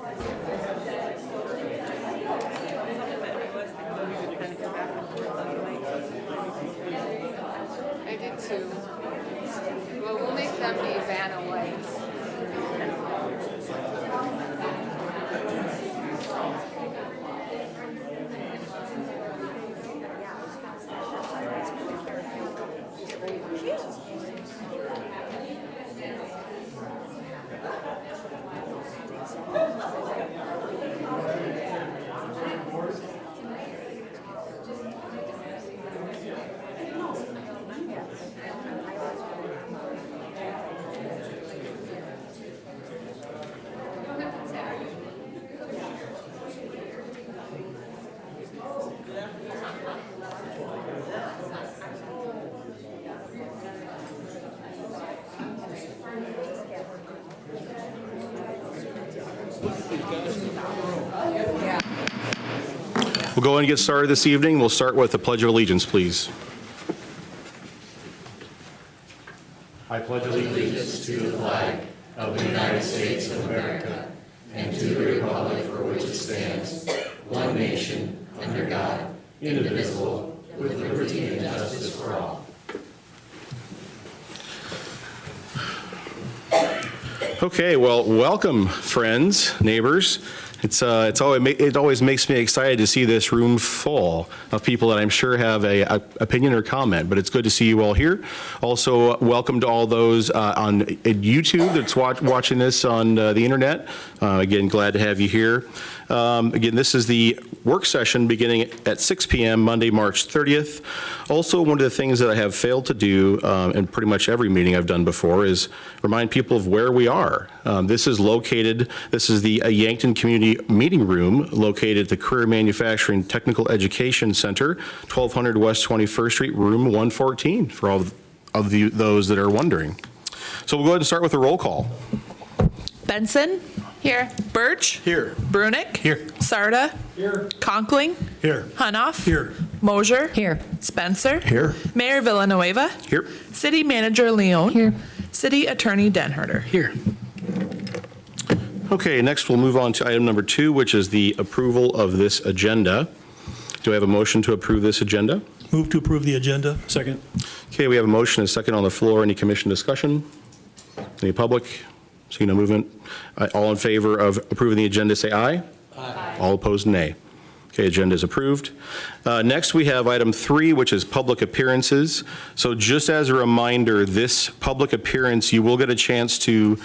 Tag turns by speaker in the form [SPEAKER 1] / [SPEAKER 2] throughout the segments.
[SPEAKER 1] I did too. Well, we'll make them be Vanna White.
[SPEAKER 2] We'll go ahead and get started this evening. We'll start with the Pledge of Allegiance, please. I pledge allegiance
[SPEAKER 3] To the flag of the United States of America and to the republic for which it stands, one nation, under God, indivisible, with liberty and justice for all.
[SPEAKER 2] Okay, well, welcome, friends, neighbors. It always makes me excited to see this room full of people that I'm sure have a opinion or comment, but it's good to see you all here. Also, welcome to all those on YouTube that's watching this on the internet. Again, glad to have you here. Again, this is the work session beginning at 6 p.m. Monday, March 30th. Also, one of the things that I have failed to do in pretty much every meeting I've done before is remind people of where we are. This is the Yankton Community Meeting Room located at the Career Manufacturing Technical Education Center, 1200 West 21st Street, room 114, for all of those that are wondering. So we'll go ahead and start with a roll call.
[SPEAKER 4] Benson? Here. Birch?
[SPEAKER 5] Here.
[SPEAKER 4] Brunick?
[SPEAKER 5] Here.
[SPEAKER 4] Sarda?
[SPEAKER 5] Here.
[SPEAKER 4] Conkling?
[SPEAKER 5] Here.
[SPEAKER 4] Hunoff?
[SPEAKER 5] Here.
[SPEAKER 4] Mosier?
[SPEAKER 1] Here.
[SPEAKER 4] Spencer?
[SPEAKER 5] Here.
[SPEAKER 4] Mayor Villanueva?
[SPEAKER 2] Here.
[SPEAKER 4] City Manager Leon?
[SPEAKER 1] Here.
[SPEAKER 4] City Attorney Denharder?
[SPEAKER 5] Here.
[SPEAKER 2] Okay, next we'll move on to item number 2, which is the approval of this agenda. Do I have a motion to approve this agenda?
[SPEAKER 5] Move to approve the agenda. Second.
[SPEAKER 2] Okay, we have a motion and a second on the floor. Any commission discussion? Any public? Seeing no movement. All in favor of approving the agenda, say aye. Aye. All opposed, nay. Okay, agenda is approved. Next, we have item 3, which is public appearances. So just as a reminder, this public appearance, you will get a chance to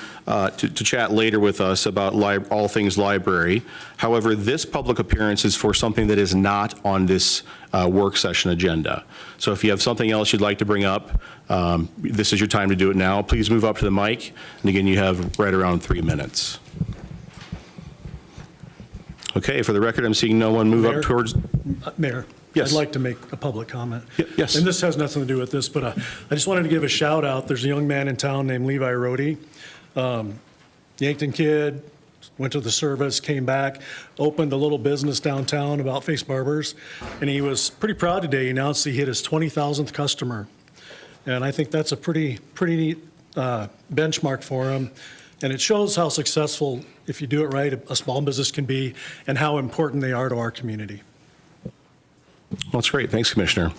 [SPEAKER 2] chat later with us about all things library. However, this public appearance is for something that is not on this work session agenda. So if you have something else you'd like to bring up, this is your time to do it now. Please move up to the mic. And again, you have right around 3 minutes. Okay, for the record, I'm seeing no one move
[SPEAKER 5] Mayor?
[SPEAKER 2] up towards.
[SPEAKER 5] Mayor.
[SPEAKER 2] Yes.
[SPEAKER 5] I'd like to make a public comment.
[SPEAKER 2] Yes.
[SPEAKER 5] And this has nothing to do with this, but I just wanted to give a shout out. There's a young man in town named Levi Rohde. Yankton kid, went to the service, came back, opened a little business downtown about face barbers, and he was pretty proud today. He announced he hit his 20,000th customer. And I think that's a pretty neat benchmark for him. And it shows how successful, if you do it right, a small business can be and how important they are to our community.
[SPEAKER 2] Well, that's great. Thanks, Commissioner.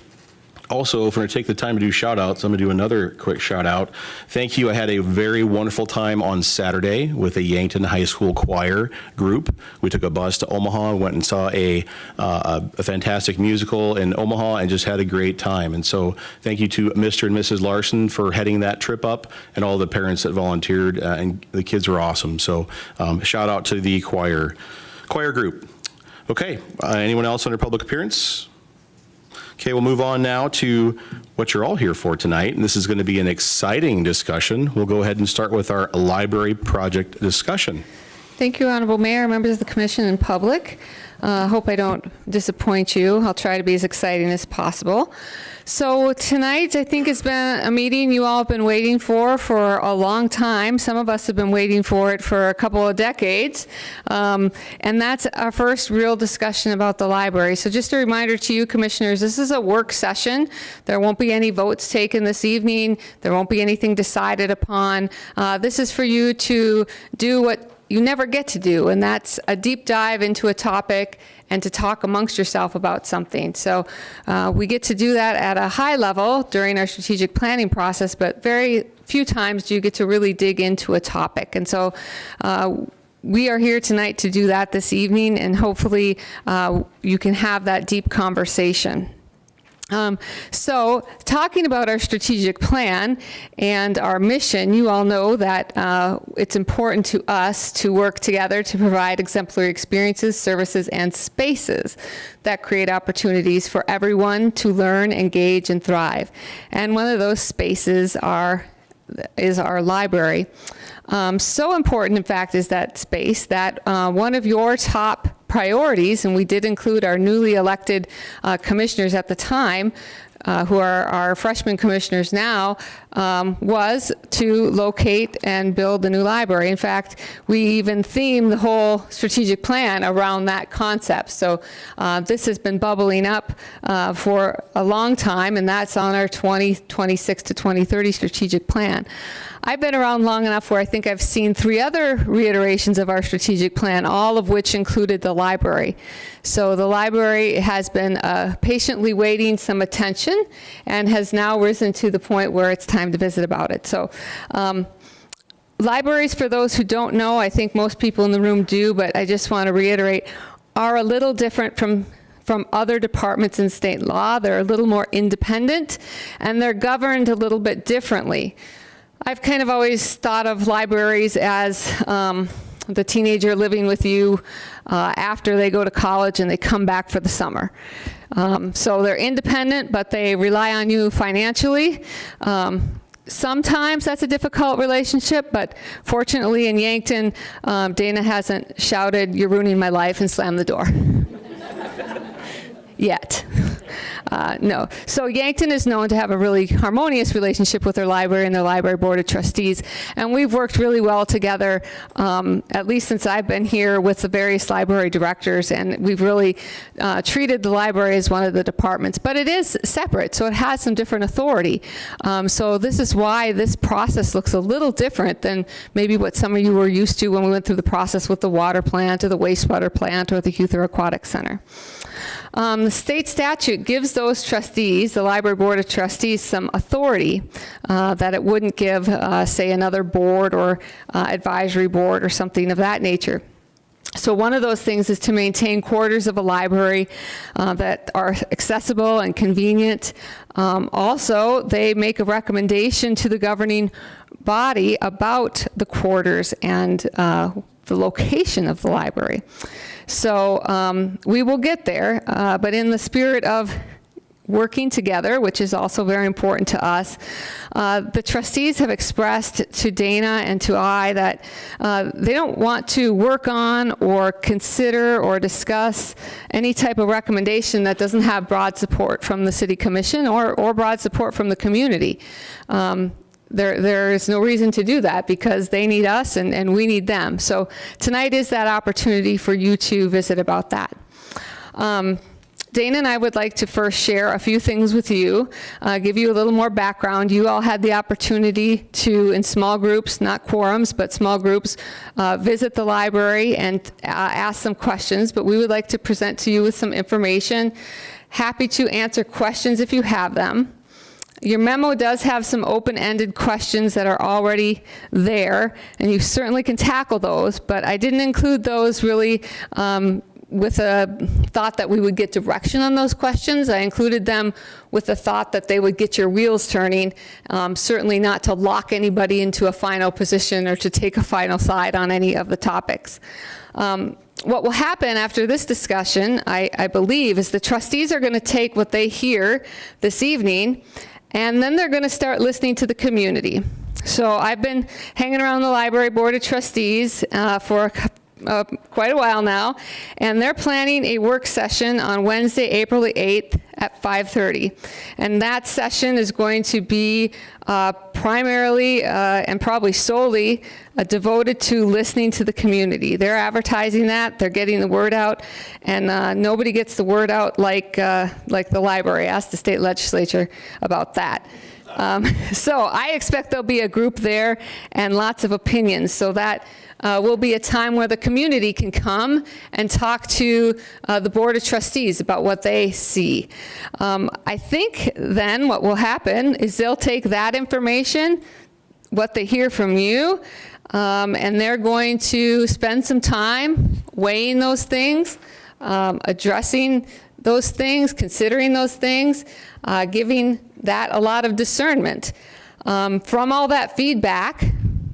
[SPEAKER 2] Also, if we're going to take the time to do shout outs, I'm going to do another quick shout out. Thank you. I had a very wonderful time on Saturday with a Yankton High School choir group. We took a bus to Omaha, went and saw a fantastic musical in Omaha, and just had a great time. And so thank you to Mr. and Mrs. Larson for heading that trip up, and all the parents that volunteered, and the kids were awesome. So shout out to the choir group. Okay, anyone else under public appearance? Okay, we'll move on now to what you're all here for tonight, and this is going to be an exciting discussion. We'll go ahead and start with our library project discussion.
[SPEAKER 1] Thank you, Honorable Mayor, members of the Commission, and public. Hope I don't disappoint you. I'll try to be as exciting as possible. So tonight, I think it's been a meeting you all have been waiting for a long time. Some of us have been waiting for it for a couple of decades. And that's our first real discussion about the library. So just a reminder to you, Commissioners, this is a work session. There won't be any votes taken this evening. There won't be anything decided upon. This is for you to do what you never get to do, and that's a deep dive into a topic and to talk amongst yourself about something. So we get to do that at a high level during our strategic planning process, but very few times do you get to really dig into a topic. And so we are here tonight to do that this evening, and hopefully you can have that deep conversation. So talking about our strategic plan and our mission, you all know that it's important to us to work together to provide exemplary experiences, services, and spaces that create opportunities for everyone to learn, engage, and thrive. And one of those spaces is our library. So important, in fact, is that space that one of your top priorities, and we did include our newly elected commissioners at the time, who are our freshman commissioners now, was to locate and build a new library. In fact, we even themed the whole strategic plan around that concept. So this has been bubbling up for a long time, and that's on our 2026 to 2030 strategic plan. I've been around long enough where I think I've seen 3 other reiterations of our strategic plan, all of which included the library. So the library has been patiently waiting some attention and has now risen to the point where it's time to visit about it. So libraries, for those who don't know, I think most people in the room do, but I just want to reiterate, are a little different from other departments in state law. They're a little more independent, and they're governed a little bit differently. I've kind of always thought of libraries as the teenager living with you after they go to college and they come back for the summer. So they're independent, but they rely on you financially. Sometimes that's a difficult relationship, but fortunately in Yankton, Dana hasn't shouted, "You're ruining my life," and slammed the door. Yet. No. So Yankton is known to have a really harmonious relationship with their library and their library board of trustees. And we've worked really well together, at least since I've been here, with the various library directors. And we've really treated the library as one of the departments. But it is separate, so it has some different authority. So this is why this process looks a little different than maybe what some of you were used to when we went through the process with the water plant or the wastewater plant or the Youth or Aquatic Center. The state statute gives those trustees, the library board of trustees, some authority that it wouldn't give, say, another board or advisory board or something of that nature. So one of those things is to maintain quarters of a library that are accessible and convenient. Also, they make a recommendation to the governing body about the quarters and the location of the library. So we will get there, but in the spirit of working together, which is also very important to us, the trustees have expressed to Dana and to I that they don't want to work on or consider or discuss any type of recommendation that doesn't have broad support from the City Commission or broad support from the community. There is no reason to do that because they need us and we need them. So tonight is that opportunity for you to visit about that. Dana and I would like to first share a few things with you, give you a little more background. You all had the opportunity to, in small groups, not quorums, but small groups, visit the library and ask some questions, but we would like to present to you with some information. Happy to answer questions if you have them. Your memo does have some open-ended questions that are already there, and you certainly can tackle those, but I didn't include those really with a thought that we would get direction on those questions. I included them with the thought that they would get your wheels turning, certainly not to lock anybody into a final position or to take a final side on any of the topics. What will happen after this discussion, I believe, is the trustees are going to take what they hear this evening, and then they're going to start listening to the community. So I've been hanging around the library board of trustees for quite a while now, and they're planning a work session on Wednesday, April the 8th at 5:30. And that session is going to be primarily and probably solely devoted to listening to the community. They're advertising that, they're getting the word out, and nobody gets the word out like the library. Ask the state legislature about that. So I expect there'll be a group there and lots of opinions, so that will be a time where the community can come and talk to the Board of Trustees about what they see. I think then what will happen is they'll take that information, what they hear from you, and they're going to spend some time weighing those things, addressing those things, considering those things, giving that a lot of discernment. From all that feedback,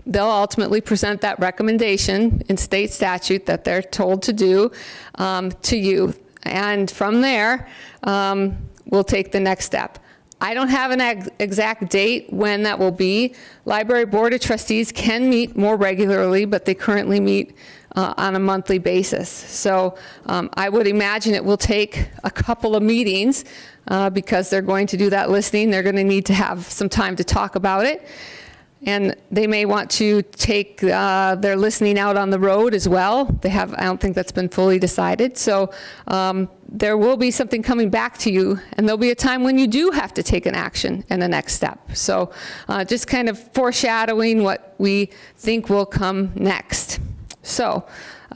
[SPEAKER 1] they'll ultimately present that recommendation in state statute that they're told to do to you. And from there, we'll take the next step. I don't have an exact date when that will be. Library Board of Trustees can meet more regularly, but they currently meet on a monthly basis. So I would imagine it will take a couple of meetings because they're going to do that listening. They're going to need to have some time to talk about it. And they may want to take their listening out on the road as well. I don't think that's been fully decided. So there will be something coming back to you, and there'll be a time when you do have to take an action and the next step. So just kind of foreshadowing what we think will come next. So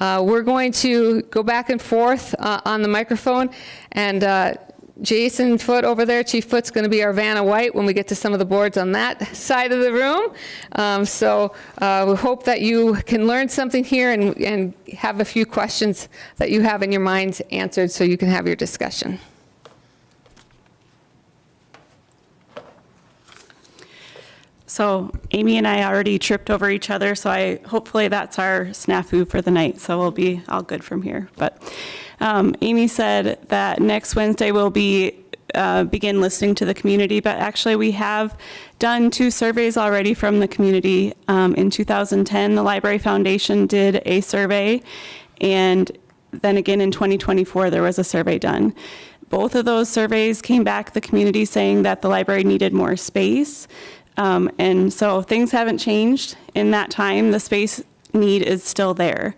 [SPEAKER 1] we're going to go back and forth on the microphone, and Jason Foote over there, Chief Foote's going to be our Vanna White when we get to some of the boards on that side of the room. So we hope that you can learn something here and have a few questions that you have in your mind answered so you can have your discussion.
[SPEAKER 6] So Amy and I already tripped over each other, so hopefully that's our snafu for the night, so we'll be all good from here. But Amy said that next Wednesday we'll begin listening to the community, but actually we have done 2 surveys already from the community. In 2010, the Library Foundation did a survey, and then again in 2024 there was a survey done. Both of those surveys came back the community saying that the library needed more space. And so things haven't changed in that time. The space need is still there.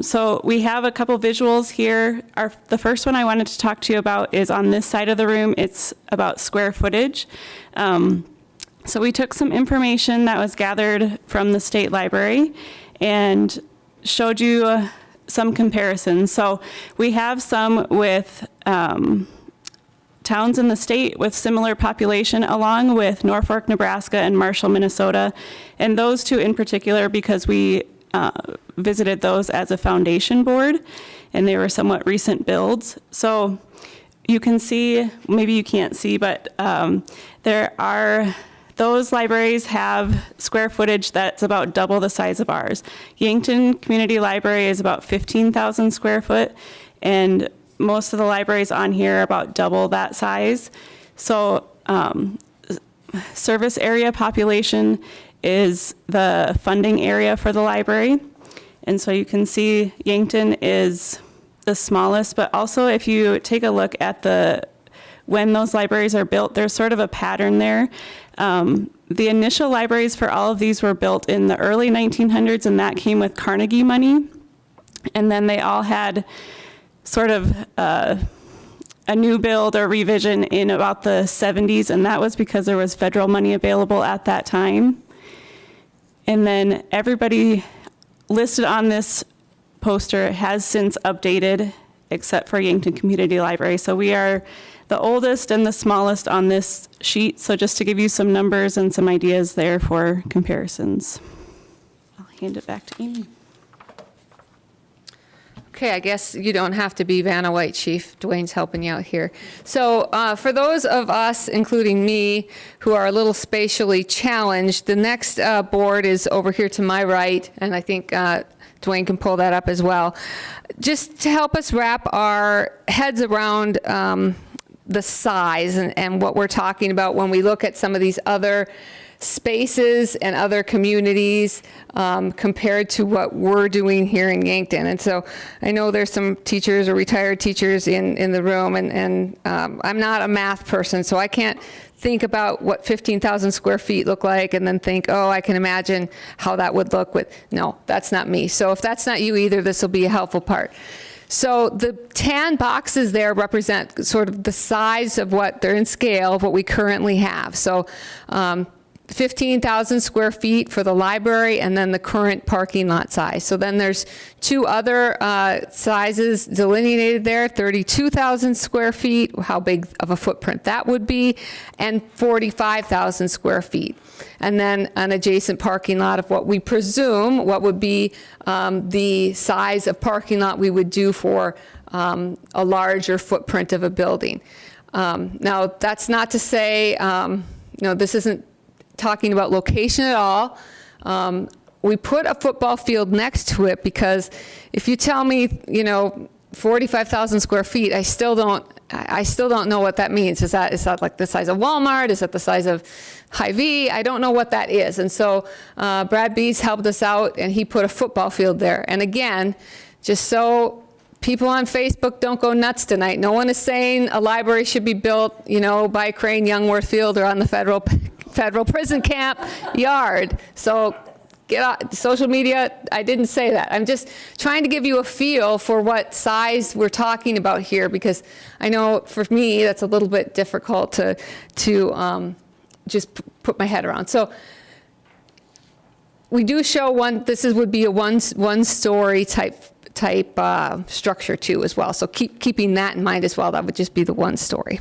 [SPEAKER 6] So we have a couple visuals here. The first one I wanted to talk to you about is on this side of the room. It's about square footage. So we took some information that was gathered from the state library and showed you some comparisons. So we have some with towns in the state with similar population, along with Norfolk, Nebraska, and Marshall, Minnesota. And those 2 in particular because we visited those as a foundation board, and they were somewhat recent builds. So you can see, maybe you can't see, but those libraries have square footage that's about double the size of ours. Yankton Community Library is about 15,000 square foot, and most of the libraries on here are about double that size. So service area population is the funding area for the library. And so you can see Yankton is the smallest, but also if you take a look at when those libraries are built, there's sort of a pattern there. The initial libraries for all of these were built in the early 1900s, and that came with Carnegie money. And then they all had sort of a new build or revision in about the 70s, and that was because there was federal money available at that time. And then everybody listed on this poster has since updated, except for Yankton Community Library. So we are the oldest and the smallest on this sheet. So just to give you some numbers and some ideas there for comparisons. I'll hand it back to Amy.
[SPEAKER 1] Okay, I guess you don't have to be Vanna White, Chief. Dwayne's helping you out here. So for those of us, including me, who are a little spatially challenged, the next board is over here to my right, and I think Dwayne can pull that up as well. Just to help us wrap our heads around the size and what we're talking about when we look at some of these other spaces and other communities compared to what we're doing here in Yankton. And so I know there's some teachers or retired teachers in the room, and I'm not a math person, so I can't think about what 15,000 square feet look like and then think, oh, I can imagine how that would look with, no, that's not me. So if that's not you either, this will be a helpful part. So the tan boxes there represent sort of the size of what they're in scale of what we currently have. So 15,000 square feet for the library, and then the current parking lot size. So then there's two other sizes delineated there, 32,000 square feet, how big of a footprint that would be, and 45,000 square feet. And then an adjacent parking lot of what we presume what would be the size of parking lot we would do for a larger footprint of a building. Now, that's not to say, this isn't talking about location at all. We put a football field next to it because if you tell me, 45,000 square feet, I still don't know what that means. Is that like the size of Walmart? Is that the size of Hy-Vee? I don't know what that is. And so Brad Bees helped us out, and he put a football field there. And again, just so people on Facebook don't go nuts tonight, no one is saying a library should be built, by Crane Youngworth Field or on the federal prison camp yard. So get out, social media, I didn't say that. I'm just trying to give you a feel for what size we're talking about here, because I know for me that's a little bit difficult to just put my head around. So we do show would be a one-story type structure too as well. So keeping that in mind as well, that would just be the one story.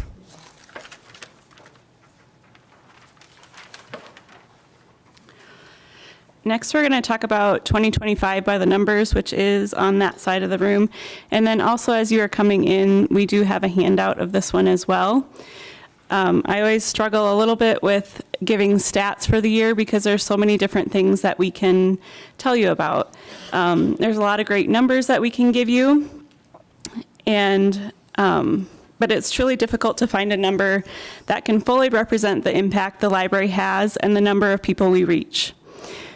[SPEAKER 6] Next, we're going to talk about 2025 by the numbers, which is on that side of the room. And then also, as you are coming in, we do have a handout of this one as well. I always struggle a little bit with giving stats for the year because there's so many different things that we can tell you about. There's a lot of great numbers that we can give you, but it's truly difficult to find a number that can fully represent the impact the library has and the number of people we reach.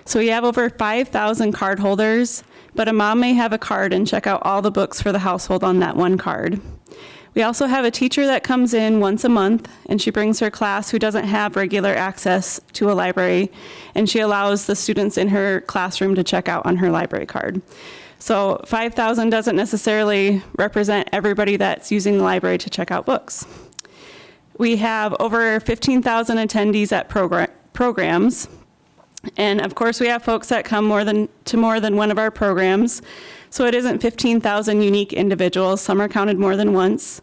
[SPEAKER 6] So we have over 5,000 card holders, but a mom may have a card and check out all the books for the household on that one card. We also have a teacher that comes in once a month, and she brings her class who doesn't have regular access to a library, and she allows the students in her classroom to check out on her library card. So 5,000 doesn't necessarily represent everybody that's using the library to check out books. We have over 15,000 attendees at programs. And of course, we have folks that come more than one of our programs. So it isn't 15,000 unique individuals. Some are counted more than once.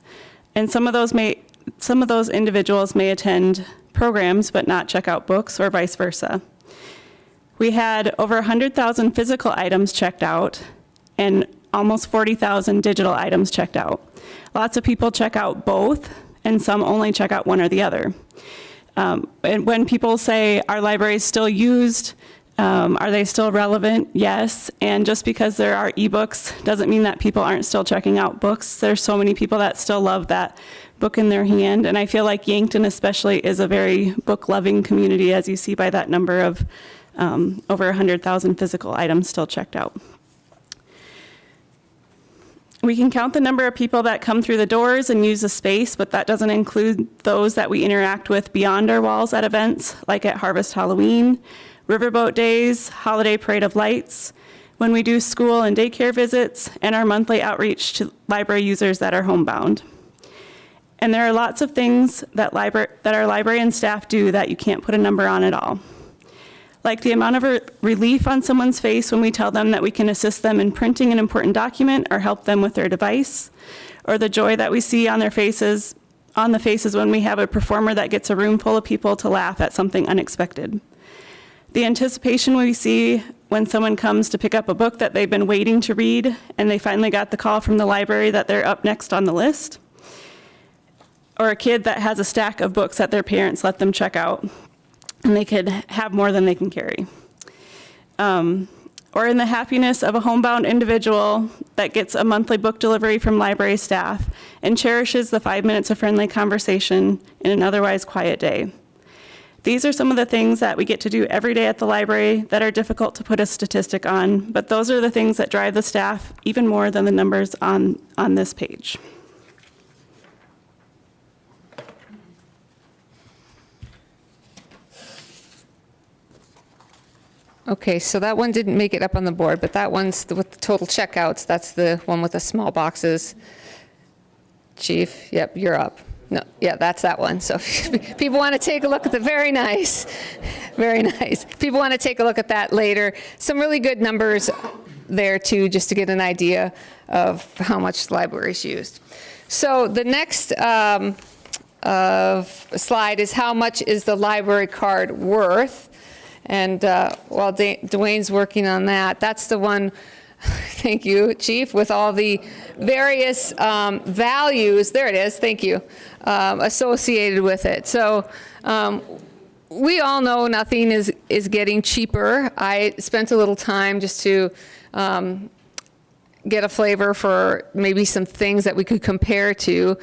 [SPEAKER 6] And some of those individuals may attend programs but not check out books, or vice versa. We had over 100,000 physical items checked out and almost 40,000 digital items checked out. Lots of people check out both, and some only check out one or the other. And when people say, our library is still used, are they still relevant? Yes. And just because there are ebooks doesn't mean that people aren't still checking out books. There's so many people that still love that book in their hand. And I feel like Yankton especially is a very book-loving community, as you see by that number of over 100,000 physical items still checked out. We can count the number of people that come through the doors and use the space, but that doesn't include those that we interact with beyond our walls at events, like at Harvest Halloween, Riverboat Days, Holiday Parade of Lights, when we do school and daycare visits, and our monthly outreach to library users that are homebound. And there are lots of things that our librarian staff do that you can't put a number on at all. Like the amount of relief on someone's face when we tell them that we can assist them in printing an important document or help them with their device, or the joy that we see on the faces when we have a performer that gets a room full of people to laugh at something unexpected. The anticipation we see when someone comes to pick up a book that they've been waiting to read and they finally got the call from the library that they're up next on the list, or a kid that has a stack of books that their parents let them check out and they could have more than they can carry. Or in the happiness of a homebound individual that gets a monthly book delivery from library staff and cherishes the 5 minutes of friendly conversation in an otherwise quiet day. These are some of the things that we get to do every day at the library that are difficult to put a statistic on, but those are the things that drive the staff even more than the numbers on this page.
[SPEAKER 1] Okay, so that one didn't make it up on the board, but that one's with the total checkouts. That's the one with the small boxes. Chief, yep, you're up. No, yeah, that's that one. So if people want to take a look at the, very nice, very nice. People want to take a look at that later. Some really good numbers there too, just to get an idea of how much the library's used. So the next slide is how much is the library card worth? And while Dwayne's working on that, that's the one, thank you, Chief, with all the various values, there it is, thank you, associated with it. So we all know nothing is getting cheaper. I spent a little time just to get a flavor for maybe some things that we could compare to.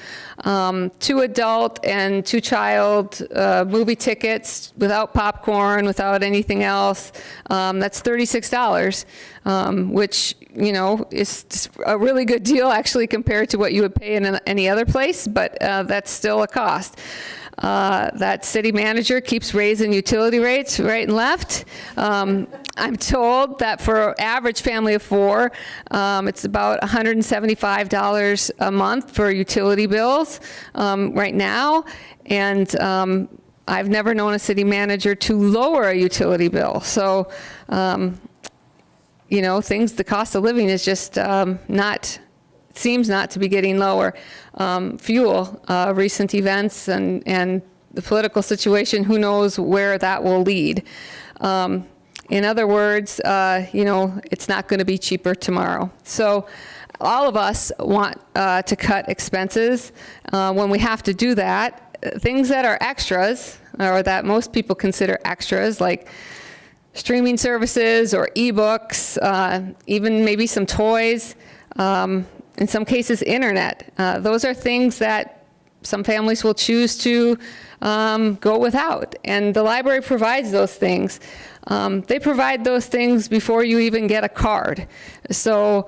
[SPEAKER 1] 2 adult and 2 child movie tickets without popcorn, without anything else, that's $36, which, you know, is a really good deal actually compared to what you would pay in any other place, but that's still a cost. That city manager keeps raising utility rates right and left. I'm told that for an average family of 4, it's about $175 a month for utility bills right now. And I've never known a city manager to lower a utility bill. So, you know, the cost of living is just seems not to be getting lower. Fuel, recent events and the political situation, who knows where that will lead. In other words, you know, it's not going to be cheaper tomorrow. So all of us want to cut expenses. When we have to do that, things that are extras, or that most people consider extras, like streaming services or ebooks, even maybe some toys, in some cases internet. Those are things that some families will choose to go without, and the library provides those things. They provide those things before you even get a card. So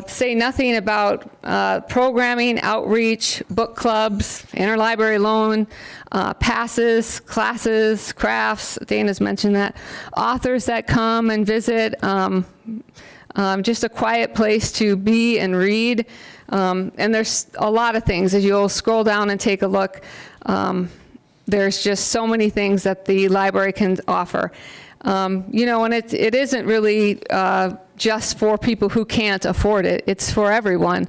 [SPEAKER 1] say nothing about programming, outreach, book clubs, interlibrary loan, passes, classes, crafts, Dana's mentioned that, authors that come and visit, just a quiet place to be and read. And there's a lot of things. As you'll scroll down and take a look, there's just so many things that the library can offer. You know, and it isn't really just for people who can't afford it. It's for everyone.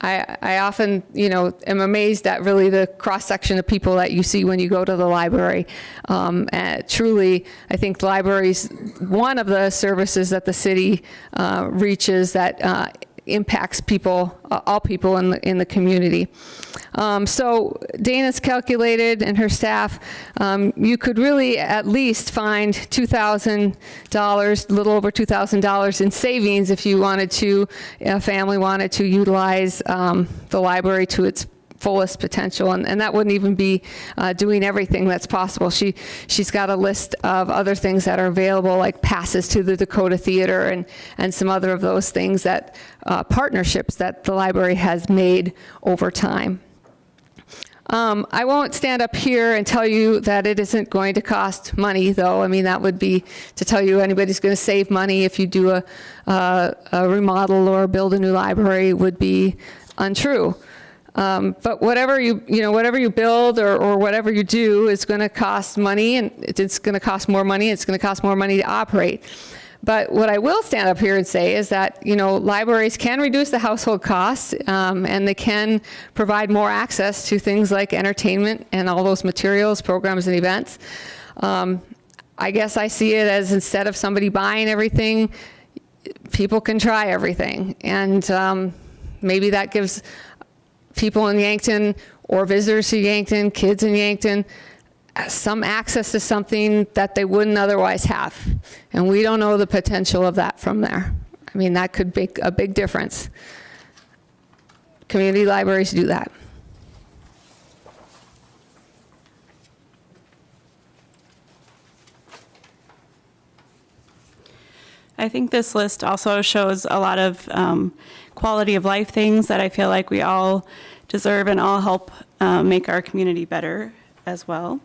[SPEAKER 1] I often, you know, am amazed at really the cross-section of people that you see when you go to the library. And truly, I think the library is one of the services that the city reaches that impacts people, all people in the community. So Dana's calculated, and her staff, you could really at least find $2,000, a little over $2,000 in savings if you wanted to, a family wanted to utilize the library to its fullest potential, and that wouldn't even be doing everything that's possible. She's got a list of other things that are available, like passes to the Dakota Theater and some other of those things, that partnerships that the library has made over time. I won't stand up here and tell you that it isn't going to cost money, though. I mean, that would be to tell you anybody's going to save money if you do a remodel or build a new library would be untrue. But whatever whatever you build or whatever you do is going to cost money, and it's going to cost more money. It's going to cost more money to operate. But what I will stand up here and say is that, you know, libraries can reduce the household costs, and they can provide more access to things like entertainment and all those materials, programs, and events. I guess I see it as, instead of somebody buying everything, people can try everything. And maybe that gives people in Yankton or visitors to Yankton, kids in Yankton, some access to something that they wouldn't otherwise have. And we don't know the potential of that from there. I mean, that could make a big difference. Community libraries do that.
[SPEAKER 6] I think this list also shows a lot of quality of life things that I feel like we all deserve and all help make our community better as well.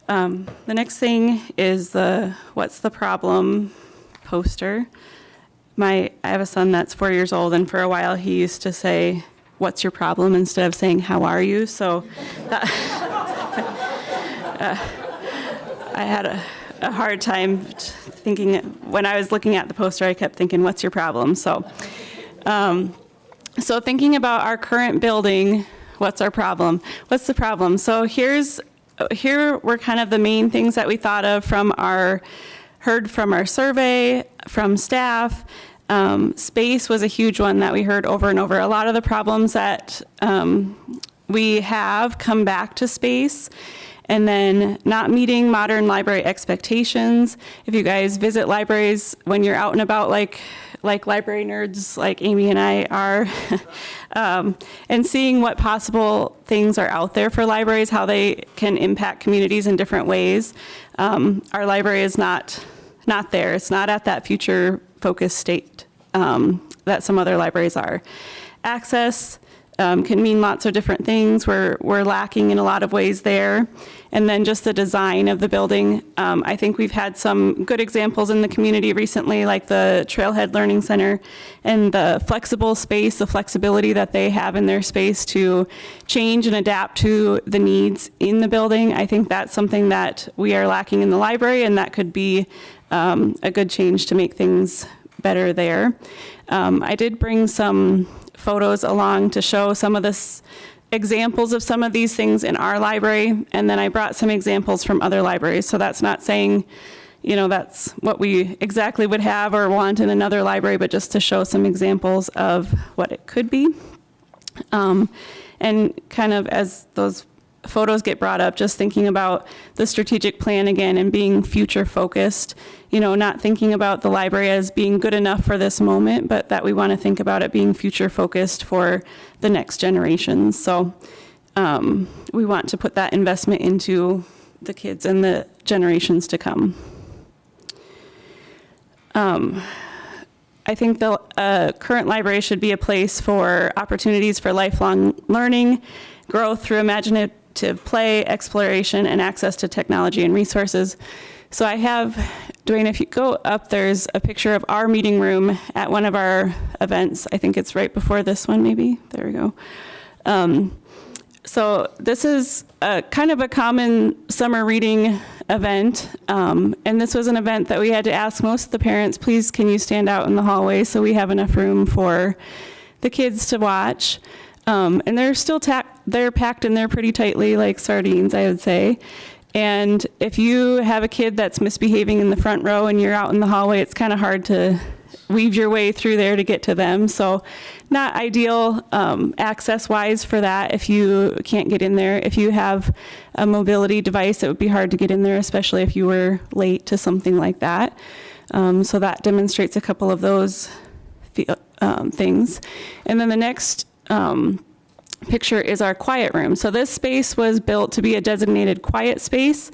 [SPEAKER 6] The next thing is the "What's the Problem" poster. I have a son that's 4 years old, and for a while he used to say, what's your problem instead of saying, how are you? So I had a hard time thinking, when I was looking at the poster, I kept thinking, what's your problem? So thinking about our current building, what's our problem? What's the problem? So here were kind of the main things that we thought of heard from our survey, from staff. Space was a huge one that we heard over and over. A lot of the problems that we have come back to space. And then not meeting modern library expectations. If you guys visit libraries when you're out and about, like library nerds like Amy and I are, and seeing what possible things are out there for libraries, how they can impact communities in different ways. Our library is not there. It's not at that future-focused state that some other libraries are. Access can mean lots of different things. We're lacking in a lot of ways there. And then just the design of the building. I think we've had some good examples in the community recently, like the Trailhead Learning Center and the flexible space, the flexibility that they have in their space to change and adapt to the needs in the building. I think that's something that we are lacking in the library, and that could be a good change to make things better there. I did bring some photos along to show some of this examples of some of these things in our library, and then I brought some examples from other libraries. So that's not saying, that's what we exactly would have or want in another library, but just to show some examples of what it could be. And kind of as those photos get brought up, just thinking about the strategic plan again and being future focused, not thinking about the library as being good enough for this moment, but that we want to think about it being future focused for the next generation. So we want to put that investment into the kids and the generations to come. I think the current library should be a place for opportunities for lifelong learning, growth through imaginative play, exploration, and access to technology and resources. So I have, Dwayne, if you go up, there's a picture of our meeting room at one of our events. I think it's right before this one, maybe. There we go. So this is kind of a common summer reading event. And this was an event that we had to ask most of the parents, please, can you stand out in the hallway so we have enough room for the kids to watch. And they're still they're packed in there pretty tightly, like sardines, I would say. And if you have a kid that's misbehaving in the front row and you're out in the hallway, it's kind of hard to weave your way through there to get to them. So not ideal access-wise for that if you can't get in there. If you have a mobility device, it would be hard to get in there, especially if you were late to something like that. So that demonstrates a couple of those things. And then the next picture is our quiet room. So this space was built to be a designated quiet space.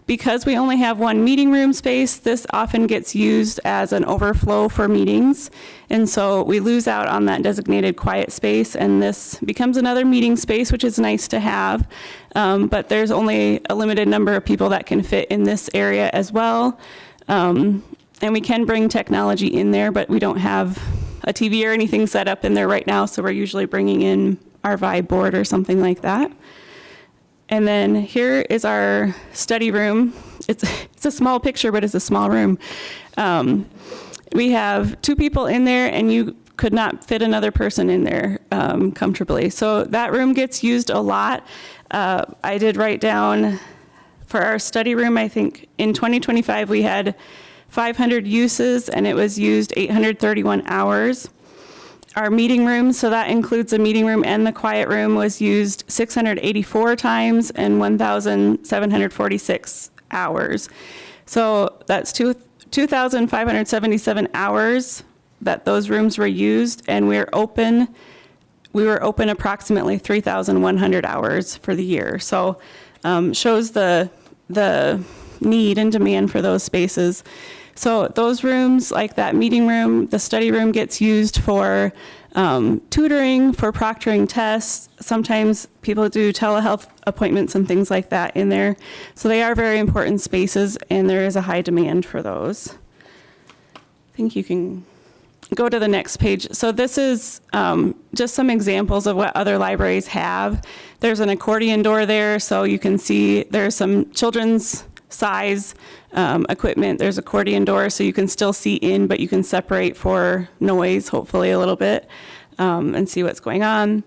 [SPEAKER 6] Because we only have one meeting room space, this often gets used as an overflow for meetings. And so we lose out on that designated quiet space, and this becomes another meeting space, which is nice to have. But there's only a limited number of people that can fit in this area as well. And we can bring technology in there, but we don't have a TV or anything set up in there right now, so we're usually bringing in our Vibe board or something like that. And then here is our study room. It's a small picture, but it's a small room. We have 2 people in there, and you could not fit another person in there comfortably. So that room gets used a lot. I did write down for our study room, I think in 2025 we had 500 uses, and it was used 831 hours. Our meeting room, so that includes the meeting room and the quiet room, was used 684 times and 1,746 hours. So that's 2,577 hours that those rooms were used, and we were open approximately 3,100 hours for the year. So shows the need and demand for those spaces. So those rooms, like that meeting room, the study room, gets used for tutoring, for proctoring tests. Sometimes people do telehealth appointments and things like that in there. So they are very important spaces, and there is a high demand for those. I think you can, go to the next page. So this is just some examples of what other libraries have. There's an accordion door there, so you can see there's some children's size equipment. There's accordion door, so you can still see in, but you can separate for noise, hopefully a little bit, and see what's going on.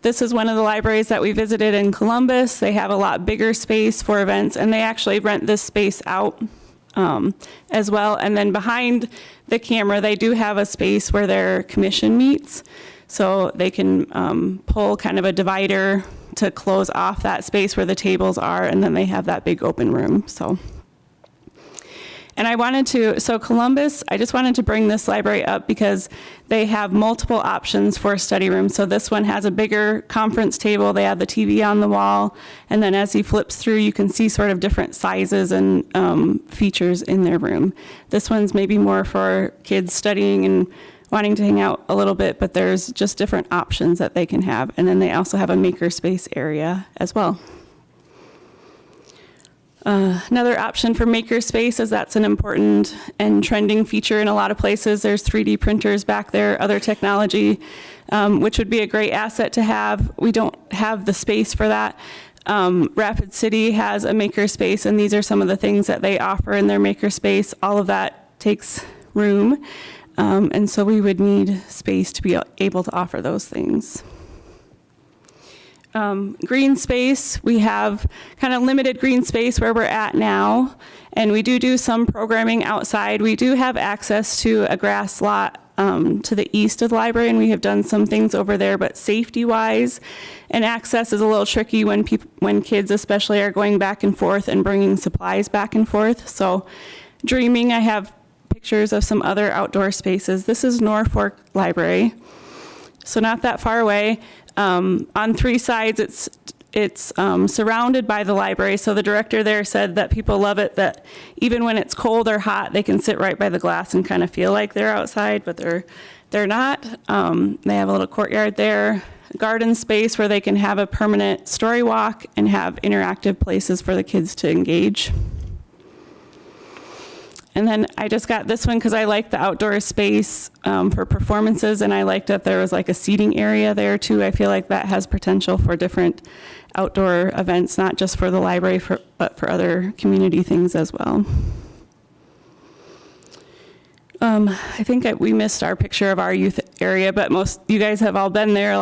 [SPEAKER 6] This is one of the libraries that we visited in Columbus. They have a lot bigger space for events, and they actually rent this space out as well. And then behind the camera, they do have a space where their commission meets. So they can pull kind of a divider to close off that space where the tables are, and then they have that big open room. So Columbus, I just wanted to bring this library up because they have multiple options for study rooms. So this one has a bigger conference table. They have the TV on the wall. And then as he flips through, you can see sort of different sizes and features in their room. This one's maybe more for kids studying and wanting to hang out a little bit, but there's just different options that they can have. And then they also have a makerspace area as well. Another option for makerspace is that's an important and trending feature in a lot of places. There's 3D printers back there, other technology, which would be a great asset to have. We don't have the space for that. Rapid City has a makerspace, and these are some of the things that they offer in their makerspace. All of that takes room, and so we would need space to be able to offer those things. Green space, we have kind of limited green space where we're at now, and we do some programming outside. We do have access to a grass lot to the east of the library, and we have done some things over there, but safety-wise and access is a little tricky when kids especially are going back and forth and bringing supplies back and forth. So dreaming, I have pictures of some other outdoor spaces. This is Norfolk Library, so not that far away. On three sides, it's surrounded by the library. So the director there said that people love it, that even when it's cold or hot, they can sit right by the glass and kind of feel like they're outside, but they're not. They have a little courtyard there, garden space where they can have a permanent story walk and have interactive places for the kids to engage. And then I just got this one because I like the outdoor space for performances, and I liked that there was like a seating area there too. I feel like that has potential for different outdoor events, not just for the library, but for other community things as well. I think we missed our picture of our youth area, but you guys have all been there.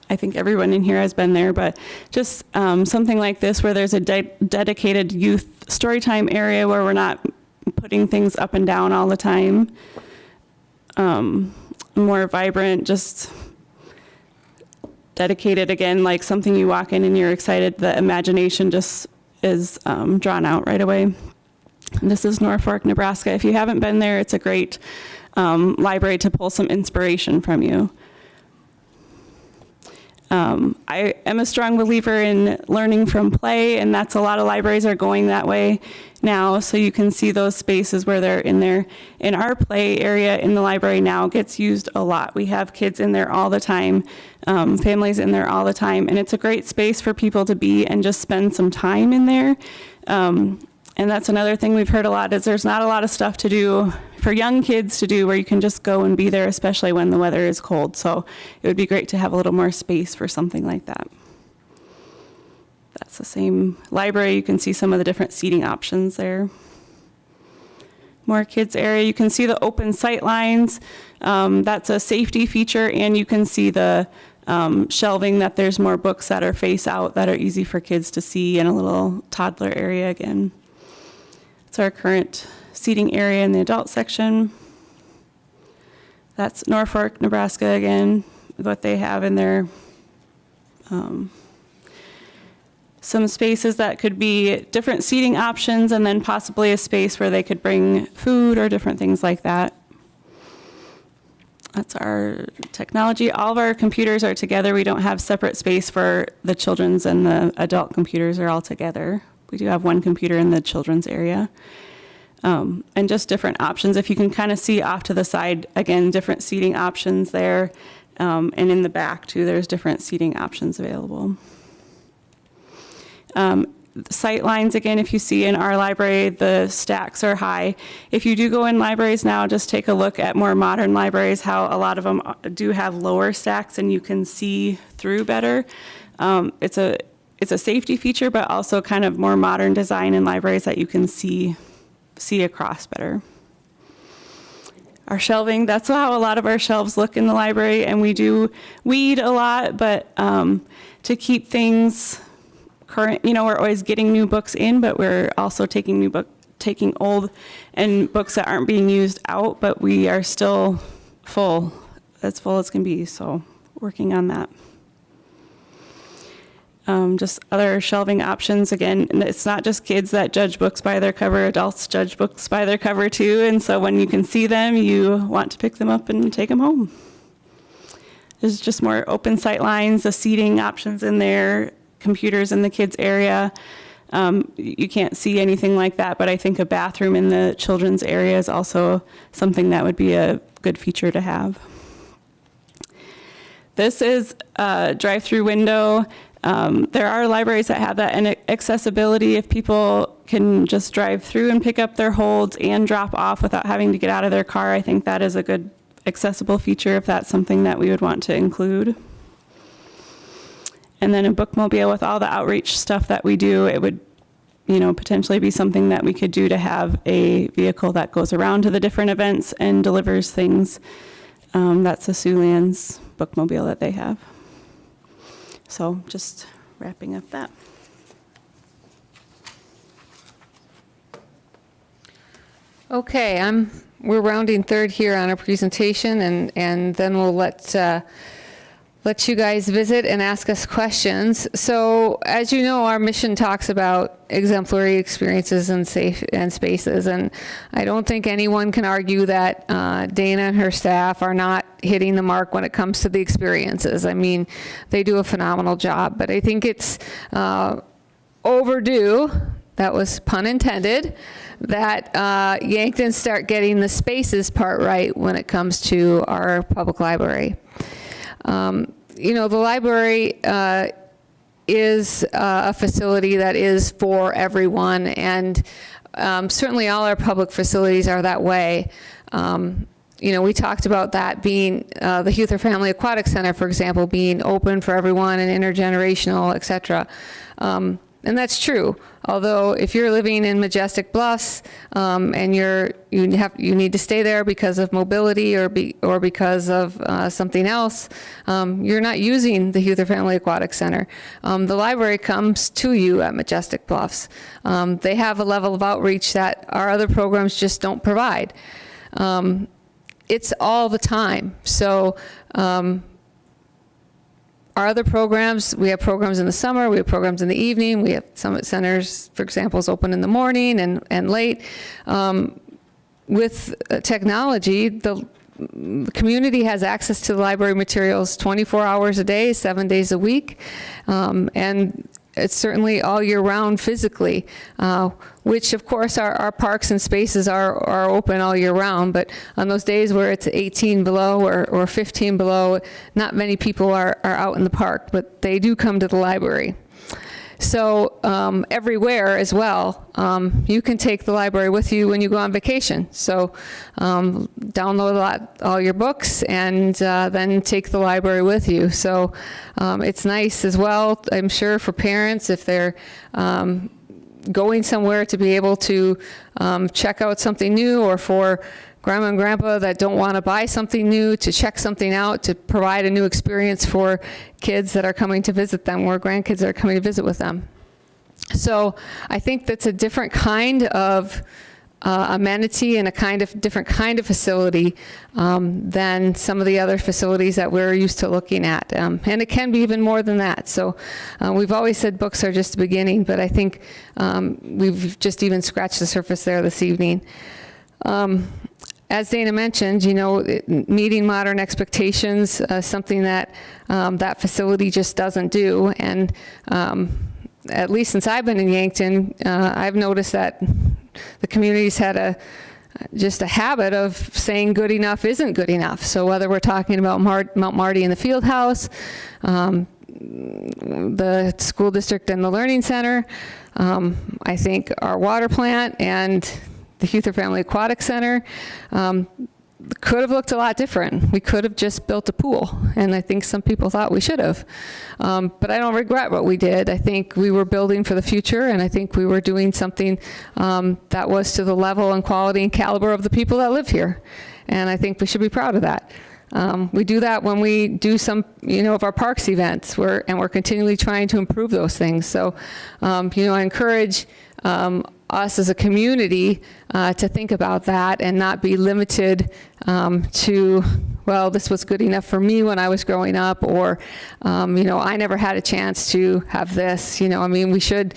[SPEAKER 6] I think everyone in here has been there, but just something like this where there's a dedicated youth storytime area where we're not putting things up and down all the time. More vibrant, just dedicated, again, like something you walk in and you're excited. The imagination just is drawn out right away. And this is Norfolk, Nebraska. If you haven't been there, it's a great library to pull some inspiration from you. I am a strong believer in learning from play, and that's a lot of libraries are going that way now. So you can see those spaces where they're in there. In our play area in the library now gets used a lot. We have kids in there all the time, families in there all the time, and it's a great space for people to be and just spend some time in there. And that's another thing we've heard a lot is there's not a lot of stuff to do for young kids to do where you can just go and be there, especially when the weather is cold. So it would be great to have a little more space for something like that. That's the same library. You can see some of the different seating options there. More kids area. You can see the open sight lines. That's a safety feature, and you can see the shelving that there's more books that are face out that are easy for kids to see, and a little toddler area again. It's our current seating area in the adult section. That's Norfolk, Nebraska again, what they have in there. Some spaces that could be different seating options, and then possibly a space where they could bring food or different things like that. That's our technology. All of our computers are together. We don't have separate space for the children's, and the adult computers are all together. We do have one computer in the children's area. And just different options. If you can kind of see off to the side, again, different seating options there. And in the back too, there's different seating options available. sight lines, again, if you see in our library, the stacks are high. If you do go in libraries now, just take a look at more modern libraries, how a lot of them do have lower stacks and you can see through better. It's a safety feature, but also kind of more modern design in libraries that you can see across better. Our shelving, that's how a lot of our shelves look in the library, and we do weed a lot, but to keep things current, we're always getting new books in, but we're also taking old and books that aren't being used out, but we are still as full as can be, so working on that. Just other shelving options. Again, it's not just kids that judge books by their cover, adults judge books by their cover too, and so when you can see them, you want to pick them up and take them home. There's just more open sight lines, the seating options in there, computers in the kids area. You can't see anything like that, but I think a bathroom in the children's area is also something that would be a good feature to have. This is a drive-through window. There are libraries that have that accessibility. If people can just drive through and pick up their holds and drop off without having to get out of their car, I think that is a good accessible feature if that's something that we would want to include. And then a bookmobile with all the outreach stuff that we do, it would potentially be something that we could do to have a vehicle that goes around to the different events and delivers things. That's the Siouxlands bookmobile that they have. So just wrapping up that.
[SPEAKER 1] Okay, we're rounding third here on our presentation, and then we'll let you guys visit and ask us questions. So, as you know, our mission talks about exemplary experiences and safe and spaces, and I don't think anyone can argue that Dana and her staff are not hitting the mark when it comes to the experiences. I mean, they do a phenomenal job, but I think it's overdue, that was pun intended, that Yankton start getting the spaces part right when it comes to our public library. The library is a facility that is for everyone, and certainly all our public facilities are that way. We talked about that being the Huther Family Aquatic Center, for example, being open for everyone and intergenerational, et cetera. And that's true. Although if you're living in Majestic Bluffs and you need to stay there because of mobility or because of something else, you're not using the Huther Family Aquatic Center. The library comes to you at Majestic Bluffs. They have a level of outreach that our other programs just don't provide. It's all the time. So our other programs, we have programs in the summer, we have programs in the evening, we have Summit Centers, for example, is open in the morning and late. With technology, the community has access to the library materials 24 hours a day, 7 days a week, and it's certainly all year round physically, which of course our parks and spaces are open all year round, but on those days where it's 18 below or 15 below, not many people are out in the park, but they do come to the library. So everywhere as well, you can take the library with you when you go on vacation. So download all your books and then take the library with you. So it's nice as well, I'm sure, for parents if they're going somewhere to be able to check out something new, or for grandma and grandpa that don't want to buy something new, to check something out, to provide a new experience for kids that are coming to visit them, or grandkids that are coming to visit with them. So I think that's a different kind of amenity and different kind of facility than some of the other facilities that we're used to looking at. And it can be even more than that. So we've always said books are just the beginning, but I think we've just even scratched the surface there this evening. As Dana mentioned, meeting modern expectations, something that that facility just doesn't do. And at least since I've been in Yankton, I've noticed that the community's had just a habit of saying good enough isn't good enough. So whether we're talking about Mount Marty and the Field House, the school district and the learning center. I think our water plant and the Youth or Family Aquatic Center could have looked a lot different. We could have just built a pool, and I think some people thought we should have. But I don't regret what we did. I think we were building for the future, and I think we were doing something that was to the level and quality and caliber of the people that live here. And I think we should be proud of that. We do that when we do some, of our parks events, and we're continually trying to improve those things. So, I encourage us as a community to think about that and not be limited to, well, this was good enough for me when I was growing up, or, I never had a chance to have this. We should,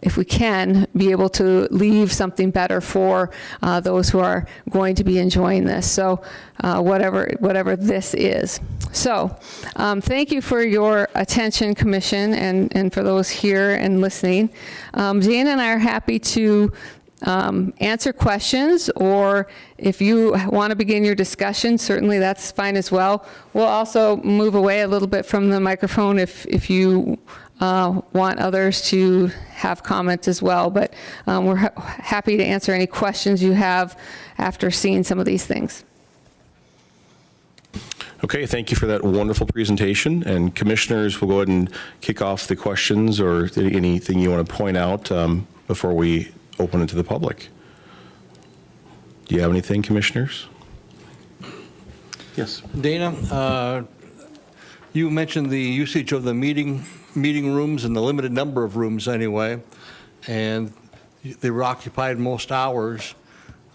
[SPEAKER 1] if we can, be able to leave something better for those who are going to be enjoying this. So whatever this is. So thank you for your attention, Commission, and for those here and listening. Jana and I are happy to answer questions, or if you want to begin your discussion, certainly that's fine as well. We'll also move away a little bit from the microphone if you want others to have comments as well, but we're happy to answer any questions you have after seeing some of these things.
[SPEAKER 2] Okay, thank you for that wonderful presentation. And commissioners, will go ahead and kick off the questions or anything you want to point out before we open it to the public. Do you have anything, commissioners? Yes.
[SPEAKER 7] Dana, you mentioned the usage of the meeting rooms and the limited number of rooms anyway, and they were occupied most hours.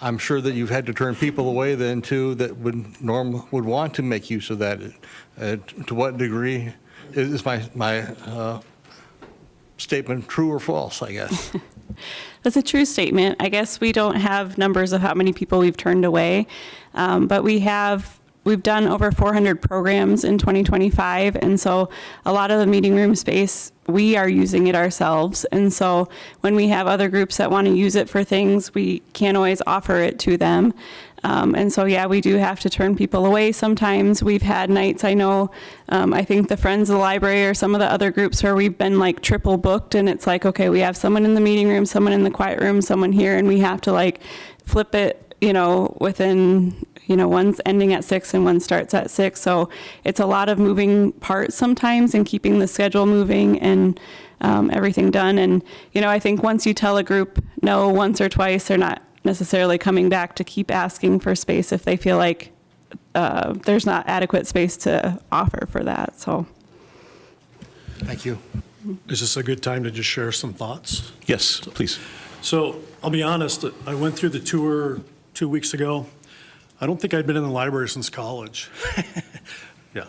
[SPEAKER 7] I'm sure that you've had to turn people away then too that would want to make use of that. To what degree is my statement true or false, I guess?
[SPEAKER 6] That's a true statement. I guess we don't have numbers of how many people we've turned away, but we've done over 400 programs in 2025, and so a lot of the meeting room space, we are using it ourselves. And so when we have other groups that want to use it for things, we can't always offer it to them. And so, yeah, we do have to turn people away sometimes. We've had nights, I know, I think the Friends of the Library or some of the other groups where we've been like triple booked, and it's like, okay, we have someone in the meeting room, someone in the quiet room, someone here, and we have to like flip it, within, one's ending at 6 and one starts at 6. So it's a lot of moving parts sometimes and keeping the schedule moving and everything done. And, I think once you tell a group no once or twice, they're not necessarily coming back to keep asking for space if they feel like there's not adequate space to offer for that. So.
[SPEAKER 7] Thank you.
[SPEAKER 5] Is this a good time to just share some thoughts?
[SPEAKER 2] Yes, please.
[SPEAKER 5] So I'll be honest, I went through the tour 2 weeks ago. I don't think I'd been in the library since college. Yeah.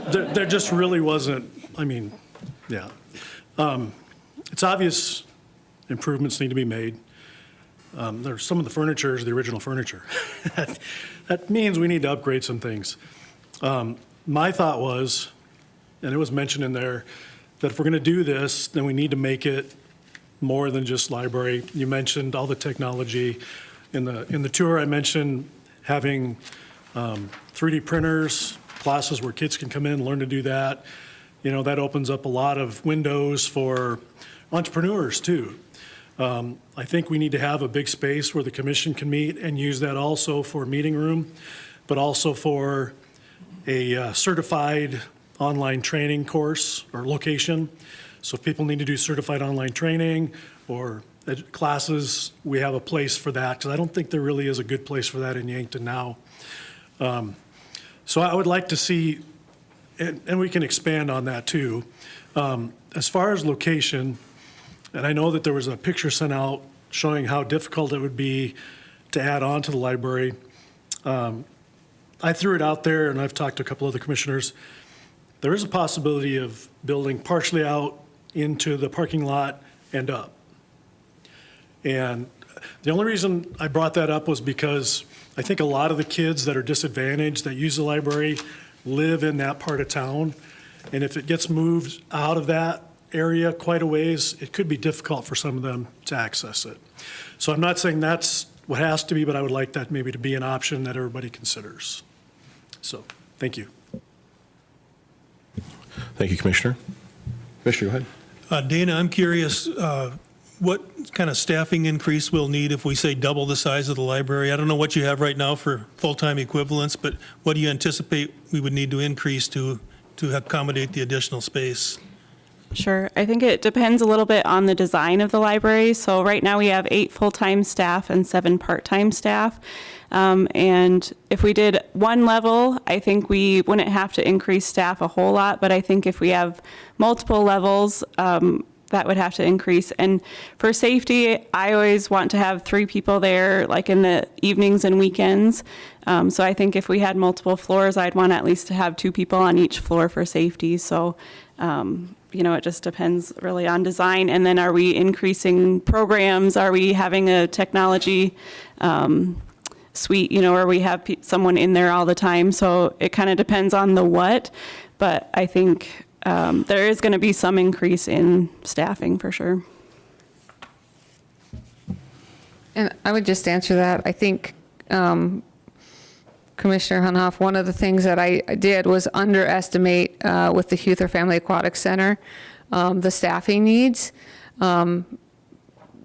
[SPEAKER 5] There just really wasn't, yeah. It's obvious improvements need to be made. There's some of the furniture is the original furniture. That means we need to upgrade some things. My thought was, and it was mentioned in there, that if we're going to do this, then we need to make it more than just library. You mentioned all the technology. In the tour, I mentioned having 3D printers, classes where kids can come in and learn to do that. That opens up a lot of windows for entrepreneurs too. I think we need to have a big space where the commission can meet and use that also for meeting room, but also for a certified online training course or location. So if people need to do certified online training or classes, we have a place for that, because I don't think there really is a good place for that in Yankton now. So I would like to see, and we can expand on that too. As far as location, and I know that there was a picture sent out showing how difficult it would be to add on to the library. I threw it out there, and I've talked to a couple other commissioners. There is a possibility of building partially out into the parking lot and up. And the only reason I brought that up was because I think a lot of the kids that are disadvantaged that use the library live in that part of town. And if it gets moved out of that area quite a ways, it could be difficult for some of them to access it. So I'm not saying that's what has to be, but I would like that maybe to be an option that everybody considers. So, thank you.
[SPEAKER 2] Thank you, Commissioner. Commissioner, go ahead.
[SPEAKER 8] Dana, I'm curious, what kind of staffing increase we'll need if we say double the size of the library? I don't know what you have right now for full-time equivalents, but what do you anticipate we would need to increase to accommodate the additional space?
[SPEAKER 6] Sure. I think it depends a little bit on the design of the library. So right now we have 8 full-time staff and 7 part-time staff. And if we did one level, I think we wouldn't have to increase staff a whole lot. But I think if we have multiple levels, that would have to increase. And for safety, I always want to have 3 people there, like in the evenings and weekends. So I think if we had multiple floors, I'd want at least to have 2 people on each floor for safety. So, it just depends really on design. And then are we increasing programs? Are we having a technology suite, where we have someone in there all the time? So it kind of depends on the what, but I think there is going to be some increase in staffing for sure.
[SPEAKER 1] And I would just answer that. I think, Commissioner Hunhoff, one of the things that I did was underestimate with the Huether Family Aquatic Center the staffing needs.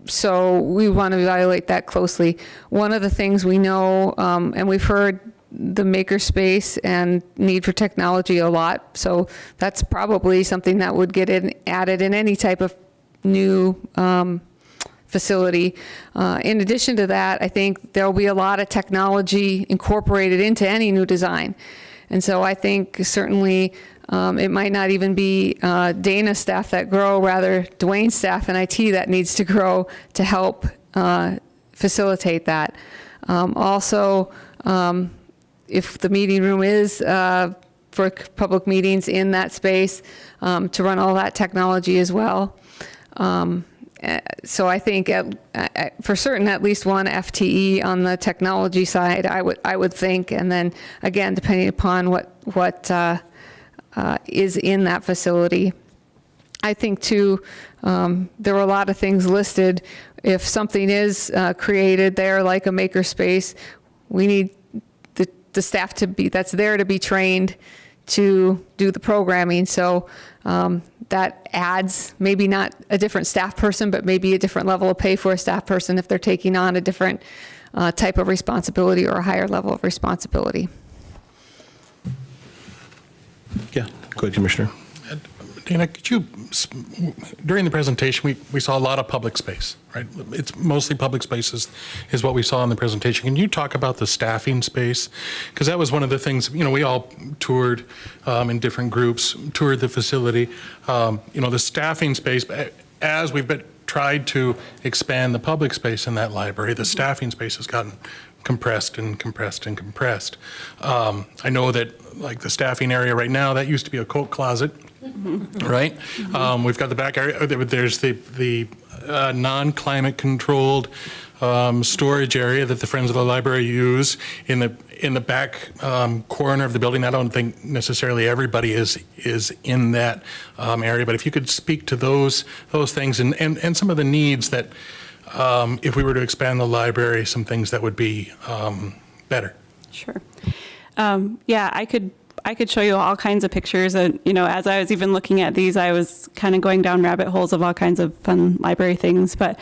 [SPEAKER 1] So we want to evaluate that closely. One of the things we know, and we've heard the makerspace and need for technology a lot. So that's probably something that would get added in any type of new facility. In addition to that, I think there'll be a lot of technology incorporated into any new design. And so I think certainly it might not even be Dana's staff that grow, rather Dwayne's staff and IT that needs to grow to help facilitate that. Also, if the meeting room is for public meetings in that space, to run all that technology as well. So I think for certain, at least one FTE on the technology side, I would think, and then again, depending upon what is in that facility. I think too, there were a lot of things listed. If something is created there, like a makerspace, we need the staff that's there to be trained to do the programming. So that adds maybe not a different staff person, but maybe a different level of pay for a staff person if they're taking on a different type of responsibility or a higher level of responsibility.
[SPEAKER 2] Yeah, go ahead, Commissioner.
[SPEAKER 9] Dana, could you, during the presentation, we saw a lot of public space, right? It's mostly public spaces is what we saw in the presentation. Can you talk about the staffing space? Because that was one of the things, we all toured in different groups, toured the facility. The staffing space, as we've tried to expand the public space in that library, the staffing space has gotten compressed and compressed and compressed. I know that like the staffing area right now, that used to be a coat closet. Right? We've got the back area. There's the non-climate controlled storage area that the Friends of the Library use in the back corner of the building. I don't think necessarily everybody is in that area, but if you could speak to those things and some of the needs that if we were to expand the library, some things that would be better.
[SPEAKER 6] Sure. Yeah, I could show you all kinds of pictures. And, as I was even looking at these, I was kind of going down rabbit holes of all kinds of fun library things. But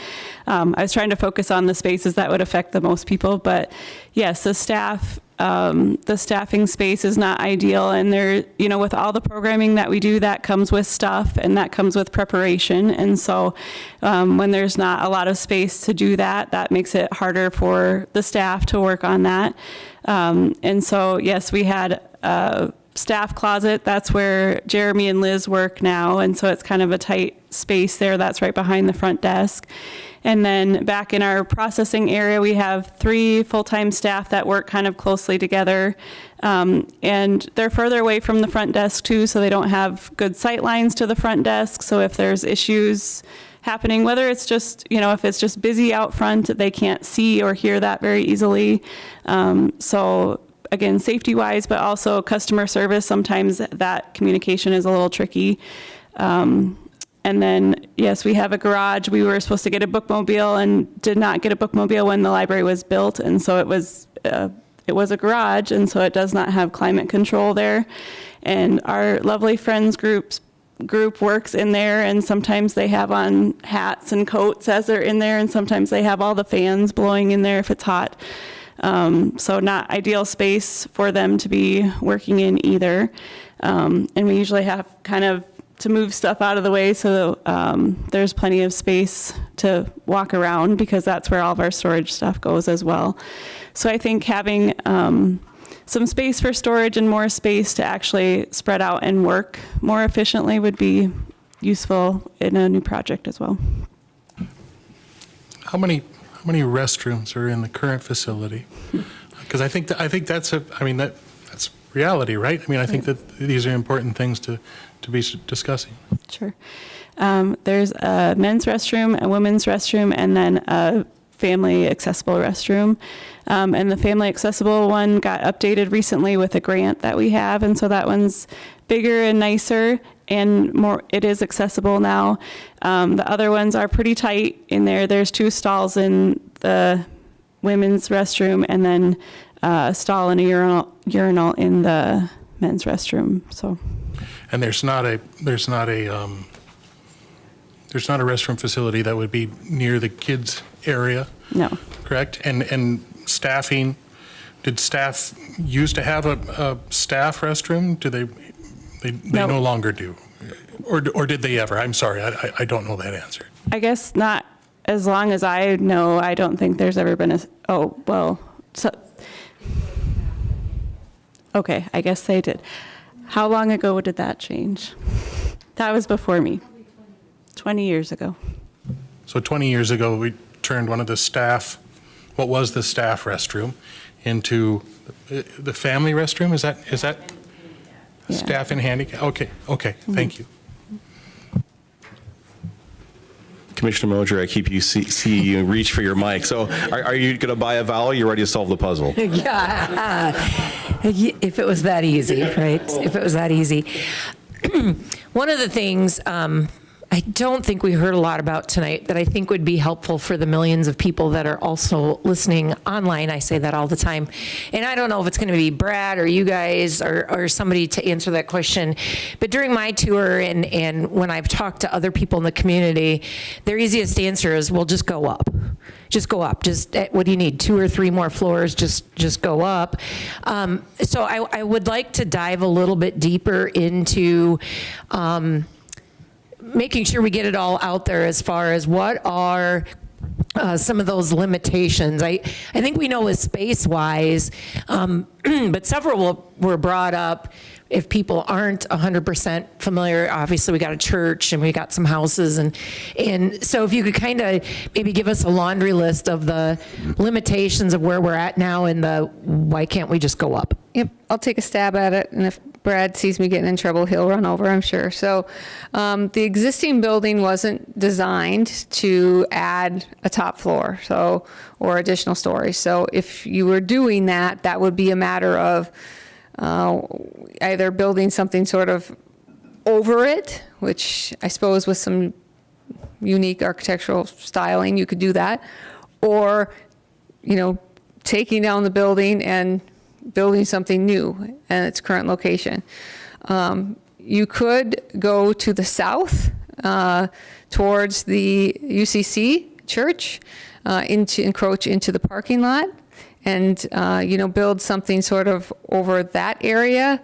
[SPEAKER 6] I was trying to focus on the spaces that would affect the most people. But yes, the staffing space is not ideal. And there, with all the programming that we do, that comes with stuff and that comes with preparation. And so when there's not a lot of space to do that, that makes it harder for the staff to work on that. And so, yes, we had a staff closet. That's where Jeremy and Liz work now. And so it's kind of a tight space there. That's right behind the front desk. And then back in our processing area, we have 3 full-time staff that work kind of closely together. And they're further away from the front desk too, so they don't have good sight lines to the front desk. So if there's issues happening, whether it's just, if it's just busy out front, they can't see or hear that very easily. So again, safety-wise, but also customer service, sometimes that communication is a little tricky. And then, yes, we have a garage. We were supposed to get a bookmobile and did not get a bookmobile when the library was built. And so it was a garage, and so it does not have climate control there. And our lovely friends group works in there, and sometimes they have on hats and coats as they're in there, and sometimes they have all the fans blowing in there if it's hot. So not ideal space for them to be working in either. And we usually have kind of to move stuff out of the way so there's plenty of space to walk around, because that's where all of our storage stuff goes as well. So I think having some space for storage and more space to actually spread out and work more efficiently would be useful in a new project as well.
[SPEAKER 9] How many restrooms are in the current facility? Because I think that's that's reality, right? I mean, I think that these are important things to be discussing.
[SPEAKER 6] Sure. There's a men's restroom, a women's restroom, and then a family accessible restroom. And the family accessible one got updated recently with a grant that we have, and so that one's bigger and nicer and more, it is accessible now. The other ones are pretty tight in there. There's 2 stalls in the women's restroom, and then a stall and a urinal in the men's restroom. So.
[SPEAKER 9] And there's not a restroom facility that would be near the kids area?
[SPEAKER 6] No.
[SPEAKER 9] Correct? And staffing, did staff used to have a staff restroom? Do they
[SPEAKER 6] No.
[SPEAKER 9] no longer do? Or did they ever? I'm sorry, I don't know that answer.
[SPEAKER 6] I guess not as long as I know. I don't think there's ever been okay, I guess they did. How long ago did that change? That was before me. 20 years ago.
[SPEAKER 9] So 20 years ago, we turned one of the staff, what was the staff restroom, into the family restroom? Is that
[SPEAKER 6] Yeah.
[SPEAKER 9] staff and handicap? Okay, thank you.
[SPEAKER 2] Commissioner Moser, I keep see you reach for your mic. So are you going to buy a vowel? You're ready to solve the puzzle?
[SPEAKER 10] Yeah, if it was that easy, right? If it was that easy. One of the things I don't think we heard a lot about tonight that I think would be helpful for the millions of people that are also listening online. I say that all the time. And I don't know if it's going to be Brad or you guys or somebody to answer that question. But during my tour and when I've talked to other people in the community, their easiest answer is, well, just go up. Just go up. Just, what do you need? 2 or 3 more floors? Just go up. So I would like to dive a little bit deeper into making sure we get it all out there as far as what are some of those limitations. I think we know with space-wise, but several were brought up. If people aren't 100% familiar, obviously we got a church and we got some houses, and so if you could kind of maybe give us a laundry list of the limitations of where we're at now and the why can't we just go up?
[SPEAKER 1] Yep, I'll take a stab at it, and if Brad sees me getting in trouble, he'll run over, I'm sure. So the existing building wasn't designed to add a top floor, or additional stories. So if you were doing that, that would be a matter of either building something sort of over it, which I suppose with some unique architectural styling, you could do that, or, taking down the building and building something new in its current location. You could go to the south towards the UCC church, encroach into the parking lot, and build something sort of over that area,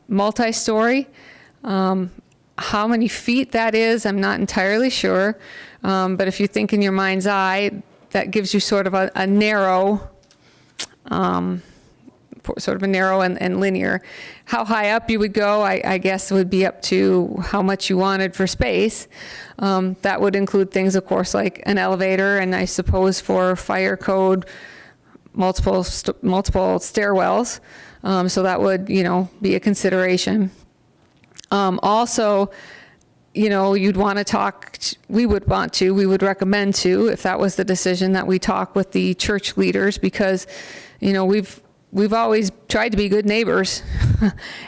[SPEAKER 1] multi-story. How many feet that is, I'm not entirely sure, but if you think in your mind's eye, that gives you sort of a narrow, and linear. How high up you would go, I guess, would be up to how much you wanted for space. That would include things, of course, like an elevator, and I suppose for fire code, multiple stairwells. So that would, be a consideration. Also, you'd want to talk, we would recommend to, if that was the decision, that we talk with the church leaders, because, we've always tried to be good neighbors.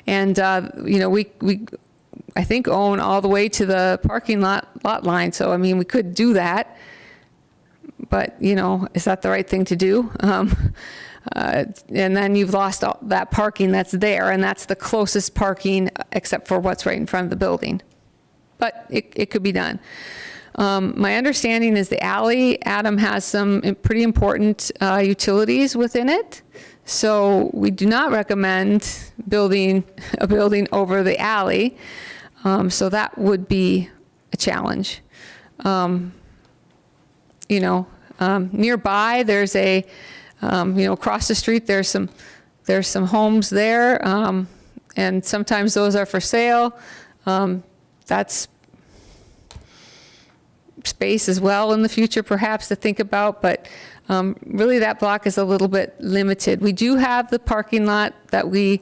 [SPEAKER 1] And, we I think own all the way to the parking lot line. So, we could do that. But, is that the right thing to do? And then you've lost all that parking that's there, and that's the closest parking except for what's right in front of the building. But it could be done. My understanding is the alley, Adam, has some pretty important utilities within it. So we do not recommend building a building over the alley. So that would be a challenge. Nearby, there's a, across the street, there's some homes there. And sometimes those are for sale. That's space as well in the future, perhaps, to think about, but really that block is a little bit limited. We do have the parking lot that we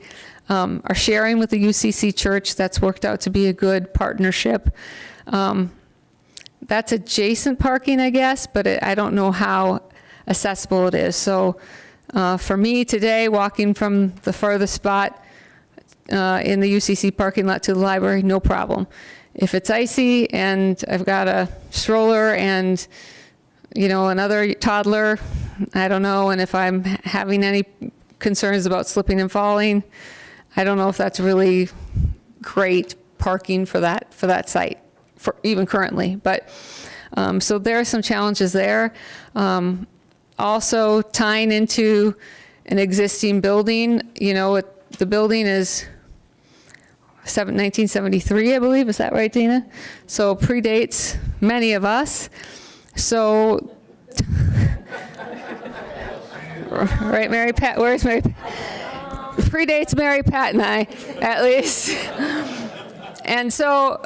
[SPEAKER 1] are sharing with the UCC Church. That's worked out to be a good partnership. That's adjacent parking, I guess, but I don't know how accessible it is. So for me today, walking from the furthest spot in the UCC parking lot to the library, no problem. If it's icy and I've got a stroller and, another toddler, I don't know, and if I'm having any concerns about slipping and falling, I don't know if that's really great parking for that site, for even currently. But so there are some challenges there. Also tying into an existing building, the building is 1973, I believe. Is that right, Dana? So predates many of us. So, right, Mary Pat? Where's Mary Pat? Predates Mary Pat and I, at least. And so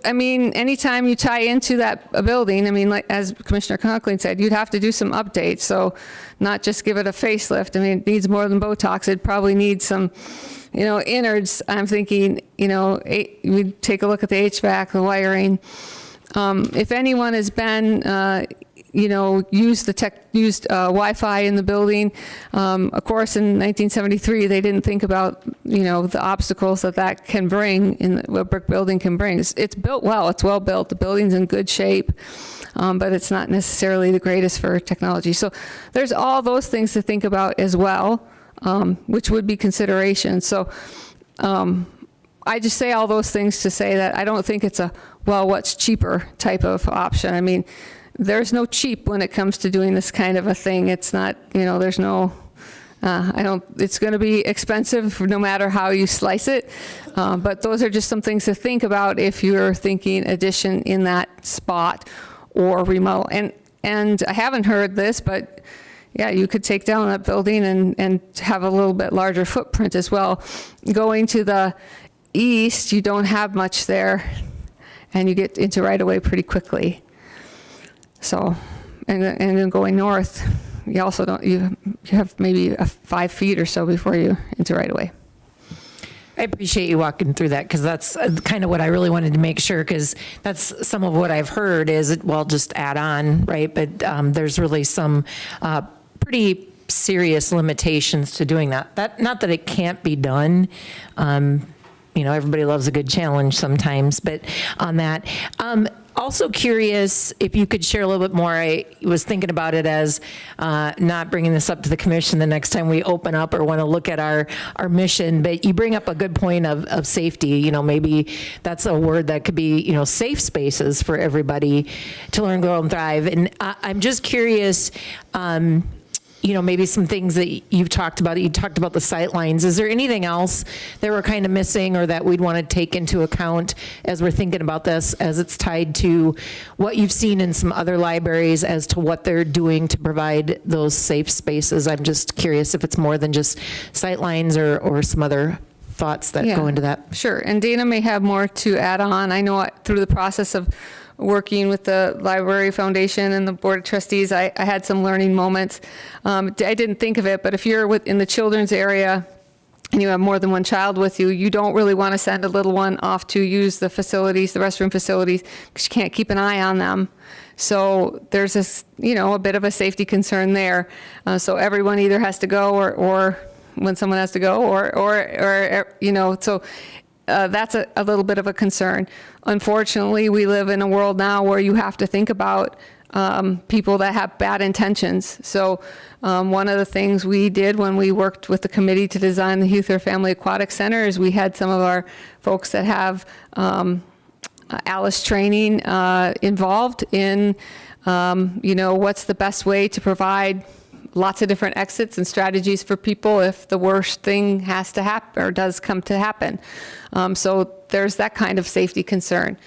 [SPEAKER 1] I mean, anytime you tie into that building, I mean, like as Commissioner Conklin said, you'd have to do some updates. So not just give it a facelift. I mean, it needs more than Botox. It probably needs some, innards. I'm thinking, we take a look at the HVAC, the wiring. If anyone has been, used Wi-Fi in the building, of course, in 1973, they didn't think about, the obstacles that can bring in what a brick building can bring. It's built well. It's well built. The building's in good shape. But it's not necessarily the greatest for technology. So there's all those things to think about as well, which would be consideration. So I just say all those things to say that I don't think it's a, what's cheaper type of option. I mean, there's no cheap when it comes to doing this kind of a thing. It's not, there's no, it's going to be expensive no matter how you slice it. But those are just some things to think about if you're thinking addition in that spot or remodel. And I haven't heard this, but yeah, you could take down that building and have a little bit larger footprint as well. Going to the east, you don't have much there, and you get into right away pretty quickly. So, and then going north, you also don't, you have maybe 5 feet or so before you into right away.
[SPEAKER 10] I appreciate you walking through that, because that's kind of what I really wanted to make sure, because that's some of what I've heard is, just add on, right? But there's really some pretty serious limitations to doing that. Not that it can't be done. Everybody loves a good challenge sometimes, but on that. Also curious if you could share a little bit more. I was thinking about it as not bringing this up to the commission the next time we open up or want to look at our mission, but you bring up a good point of safety. Maybe that's a word that could be, safe spaces for everybody to learn, grow, and thrive. And I'm just curious, maybe some things that you've talked about. You talked about the sight lines. Is there anything else that we're kind of missing or that we'd want to take into account as we're thinking about this, as it's tied to what you've seen in some other libraries as to what they're doing to provide those safe spaces? I'm just curious if it's more than just sight lines or some other thoughts that go into that.
[SPEAKER 1] Sure, and Dana may have more to add on. I know through the process of working with the Library Foundation and the Board of Trustees, I had some learning moments. I didn't think of it, but if you're in the children's area and you have more than one child with you, you don't really want to send a little one off to use the facilities, the restroom facilities, because you can't keep an eye on them. So there's this, a bit of a safety concern there. So everyone either has to go or when someone has to go or so that's a little bit of a concern. Unfortunately, we live in a world now where you have to think about people that have bad intentions. So one of the things we did when we worked with the committee to design the Youth or Family Aquatic Center is we had some of our folks that have ALICE training involved in, what's the best way to provide lots of different exits and strategies for people if the worst thing has to happen or does come to happen. So there's that kind of safety concern.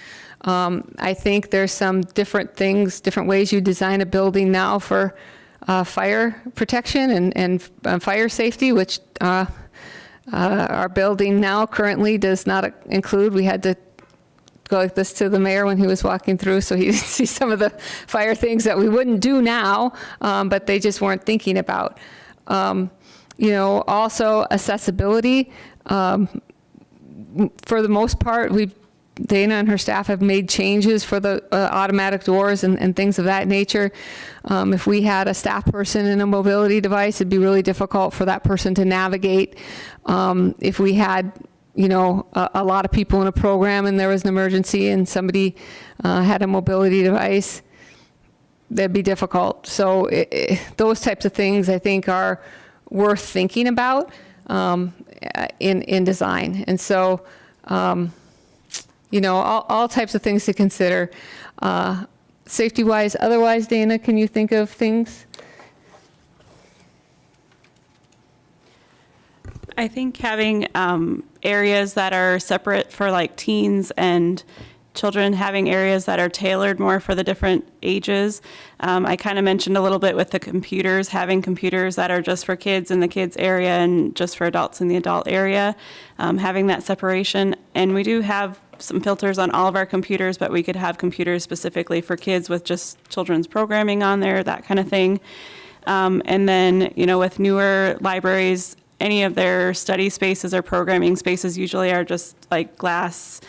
[SPEAKER 1] I think there's some different things, different ways you design a building now for fire protection and fire safety, which our building now currently does not include. We had to go like this to the mayor when he was walking through, so he didn't see some of the fire things that we wouldn't do now, but they just weren't thinking about. Also accessibility. For the most part, Dana and her staff have made changes for the automatic doors and things of that nature. If we had a staff person in a mobility device, it'd be really difficult for that person to navigate. If we had a lot of people in a program and there was an emergency and somebody had a mobility device, that'd be difficult. So those types of things I think are worth thinking about in design. And so, all types of things to consider. Safety-wise, otherwise, Dana, can you think of things?
[SPEAKER 6] I think having areas that are separate for like teens and children, having areas that are tailored more for the different ages. I kind of mentioned a little bit with the computers, having computers that are just for kids in the kids area and just for adults in the adult area, having that separation. And we do have some filters on all of our computers, but we could have computers specifically for kids with just children's programming on there, that kind of thing. And then, with newer libraries, any of their study spaces or programming spaces usually are just like glass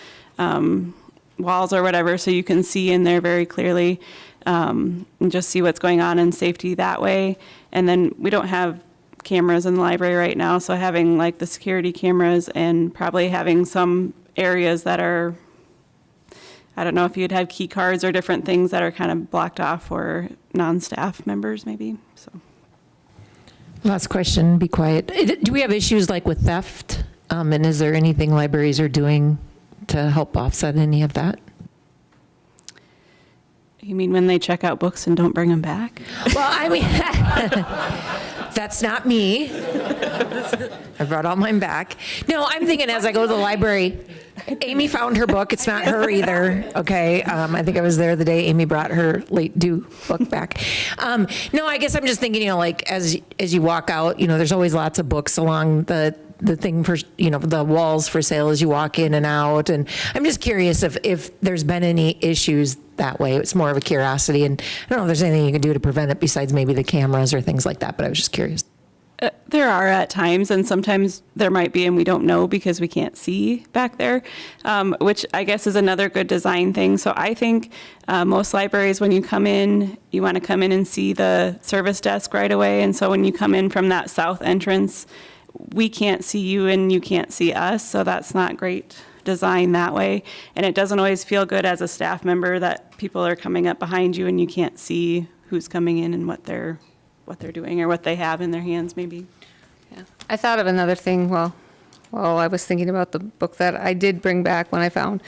[SPEAKER 6] walls or whatever, so you can see in there very clearly and just see what's going on in safety that way. And then we don't have cameras in the library right now, so having like the security cameras and probably having some areas that are, I don't know if you'd have key cards or different things that are kind of blocked off for non-staff members maybe, so.
[SPEAKER 10] Last question, be quiet. Do we have issues like with theft? And is there anything libraries are doing to help offset any of that?
[SPEAKER 6] You mean when they check out books and don't bring them back?
[SPEAKER 10] Well, I mean, that's not me. I brought all mine back. No, I'm thinking as I go to the library, Amy found her book. It's not her either. Okay. I think I was there the day Amy brought her late due book back. No, I guess I'm just thinking, like as you walk out, there's always lots of books along the thing for, the walls for sale as you walk in and out. And I'm just curious if there's been any issues that way. It's more of a curiosity. And I don't know if there's anything you can do to prevent it besides maybe the cameras or things like that, but I was just curious.
[SPEAKER 6] There are at times, and sometimes there might be, and we don't know because we can't see back there, which I guess is another good design thing. So I think most libraries, when you come in, you want to come in and see the service desk right away. And so when you come in from that south entrance, we can't see you and you can't see us. So that's not great design that way. And it doesn't always feel good as a staff member that people are coming up behind you and you can't see who's coming in and what they're doing or what they have in their hands maybe.
[SPEAKER 1] Yeah. I thought of another thing while I was thinking about the book that I did bring back when I found.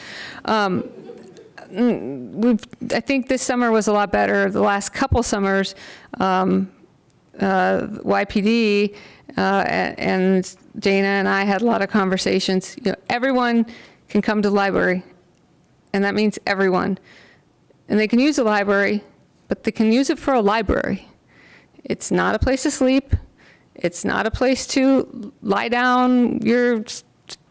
[SPEAKER 1] I think this summer was a lot better. The last couple summers, YPD and Dana and I had a lot of conversations. Everyone can come to the library, and that means everyone. And they can use the library, but they can use it for a library. It's not a place to sleep. It's not a place to lie down your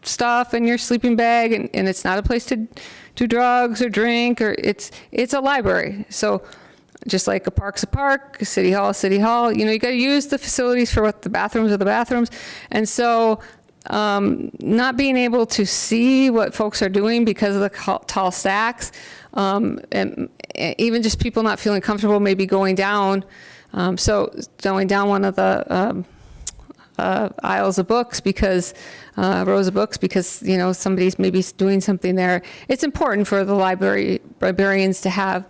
[SPEAKER 1] stuff in your sleeping bag, and it's not a place to do drugs or drink, or it's a library. So just like a park's a park, a city hall, you got to use the facilities for what the bathrooms are the bathrooms. And so not being able to see what folks are doing because of the tall stacks, and even just people not feeling comfortable maybe going down. So going down one of the aisles of books because rows of books because somebody's maybe doing something there. It's important for the librarians to have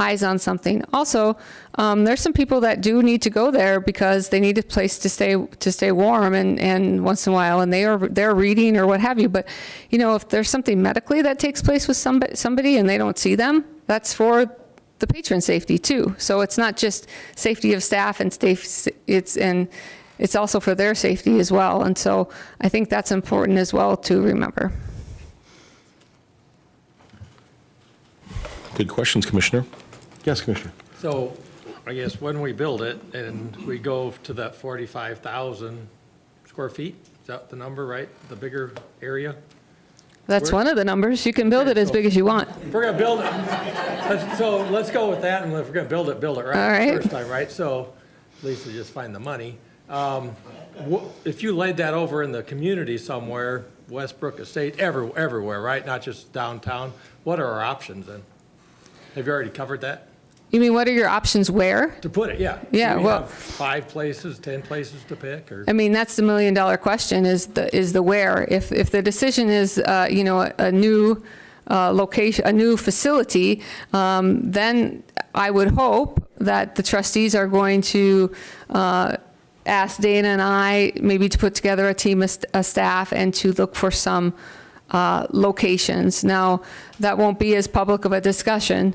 [SPEAKER 1] eyes on something. Also, there's some people that do need to go there because they need a place to stay warm and once in a while, and they're reading or what have you. But if there's something medically that takes place with somebody and they don't see them, that's for the patron safety too. So it's not just safety of staff and it's also for their safety as well. And so I think that's important as well to remember.
[SPEAKER 2] Good questions, Commissioner. Yes, Commissioner.
[SPEAKER 3] So I guess when we build it and we go to that 45,000 square feet, is that the number, right? The bigger area?
[SPEAKER 1] That's one of the numbers. You can build it as big as you want.
[SPEAKER 3] If we're gonna build it, let's go with that, and if we're gonna build it right
[SPEAKER 1] All right.
[SPEAKER 3] first time, right? So at least we just find the money. If you laid that over in the community somewhere, Westbrook Estate, everywhere, right? Not just downtown, what are our options then? Have you already covered that?
[SPEAKER 1] You mean, what are your options where?
[SPEAKER 3] To put it, yeah.
[SPEAKER 1] Yeah,
[SPEAKER 3] Do we
[SPEAKER 1] well-
[SPEAKER 3] have 5 places, 10 places to pick, or?
[SPEAKER 1] I mean, that's the $1 million question is the where. If the decision is, a new location, a new facility, then I would hope that the trustees are going to ask Dana and I maybe to put together a team of staff and to look for some locations. Now, that won't be as public of a discussion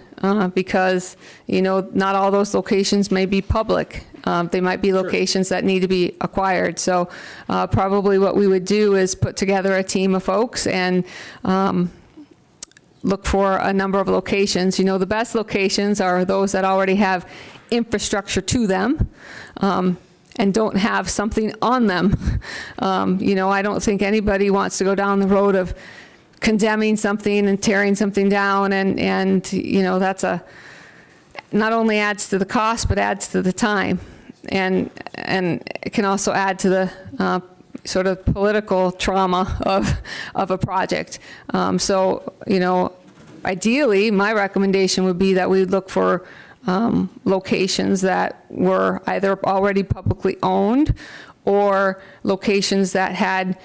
[SPEAKER 1] because, not all those locations may be public. They might be locations that need to be acquired. So probably what we would do is put together a team of folks and look for a number of locations. The best locations are those that already have infrastructure to them. And don't have something on them. I don't think anybody wants to go down the road of condemning something and tearing something down, and that's not only adds to the cost, but adds to the time, and it can also add to the sort of political trauma of a project. So, ideally, my recommendation would be that we look for locations that were either already publicly owned or locations that had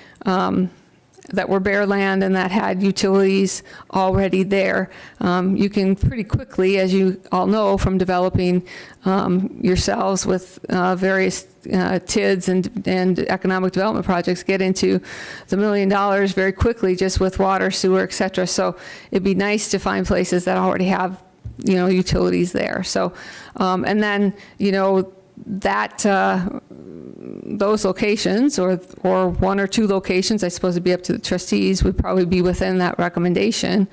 [SPEAKER 1] that were bare land and that had utilities already there. You can pretty quickly, as you all know from developing yourselves with various TIDs and economic development projects, get into the $1 million very quickly just with water, sewer, et cetera. So it'd be nice to find places that already have utilities there. So, and then, that those locations or 1 or 2 locations, I suppose it'd be up to the trustees, would probably be within that recommendation,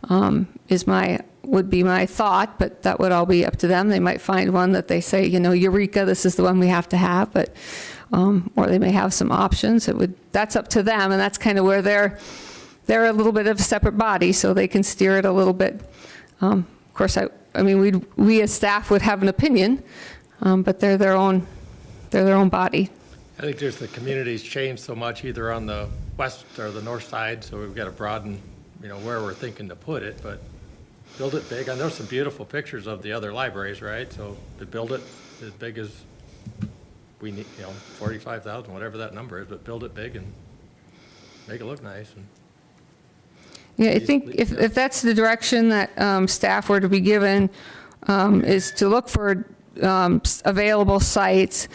[SPEAKER 1] would be my thought, but that would all be up to them. They might find one that they say, Eureka, this is the one we have to have, but, or they may have some options. That's up to them, and that's kind of where they're a little bit of a separate body, so they can steer it a little bit. Of course, I mean, we as staff would have an opinion, but they're their own body.
[SPEAKER 3] I think just the community's changed so much either on the west or the north side, so we've got to broaden, where we're thinking to put it, but build it big. And there's some beautiful pictures of the other libraries, right? So to build it as big as we need, 45,000, whatever that number is, but build it big and make it look nice. And
[SPEAKER 1] Yeah, I think if that's the direction that staff were to be given, is to look for available sites.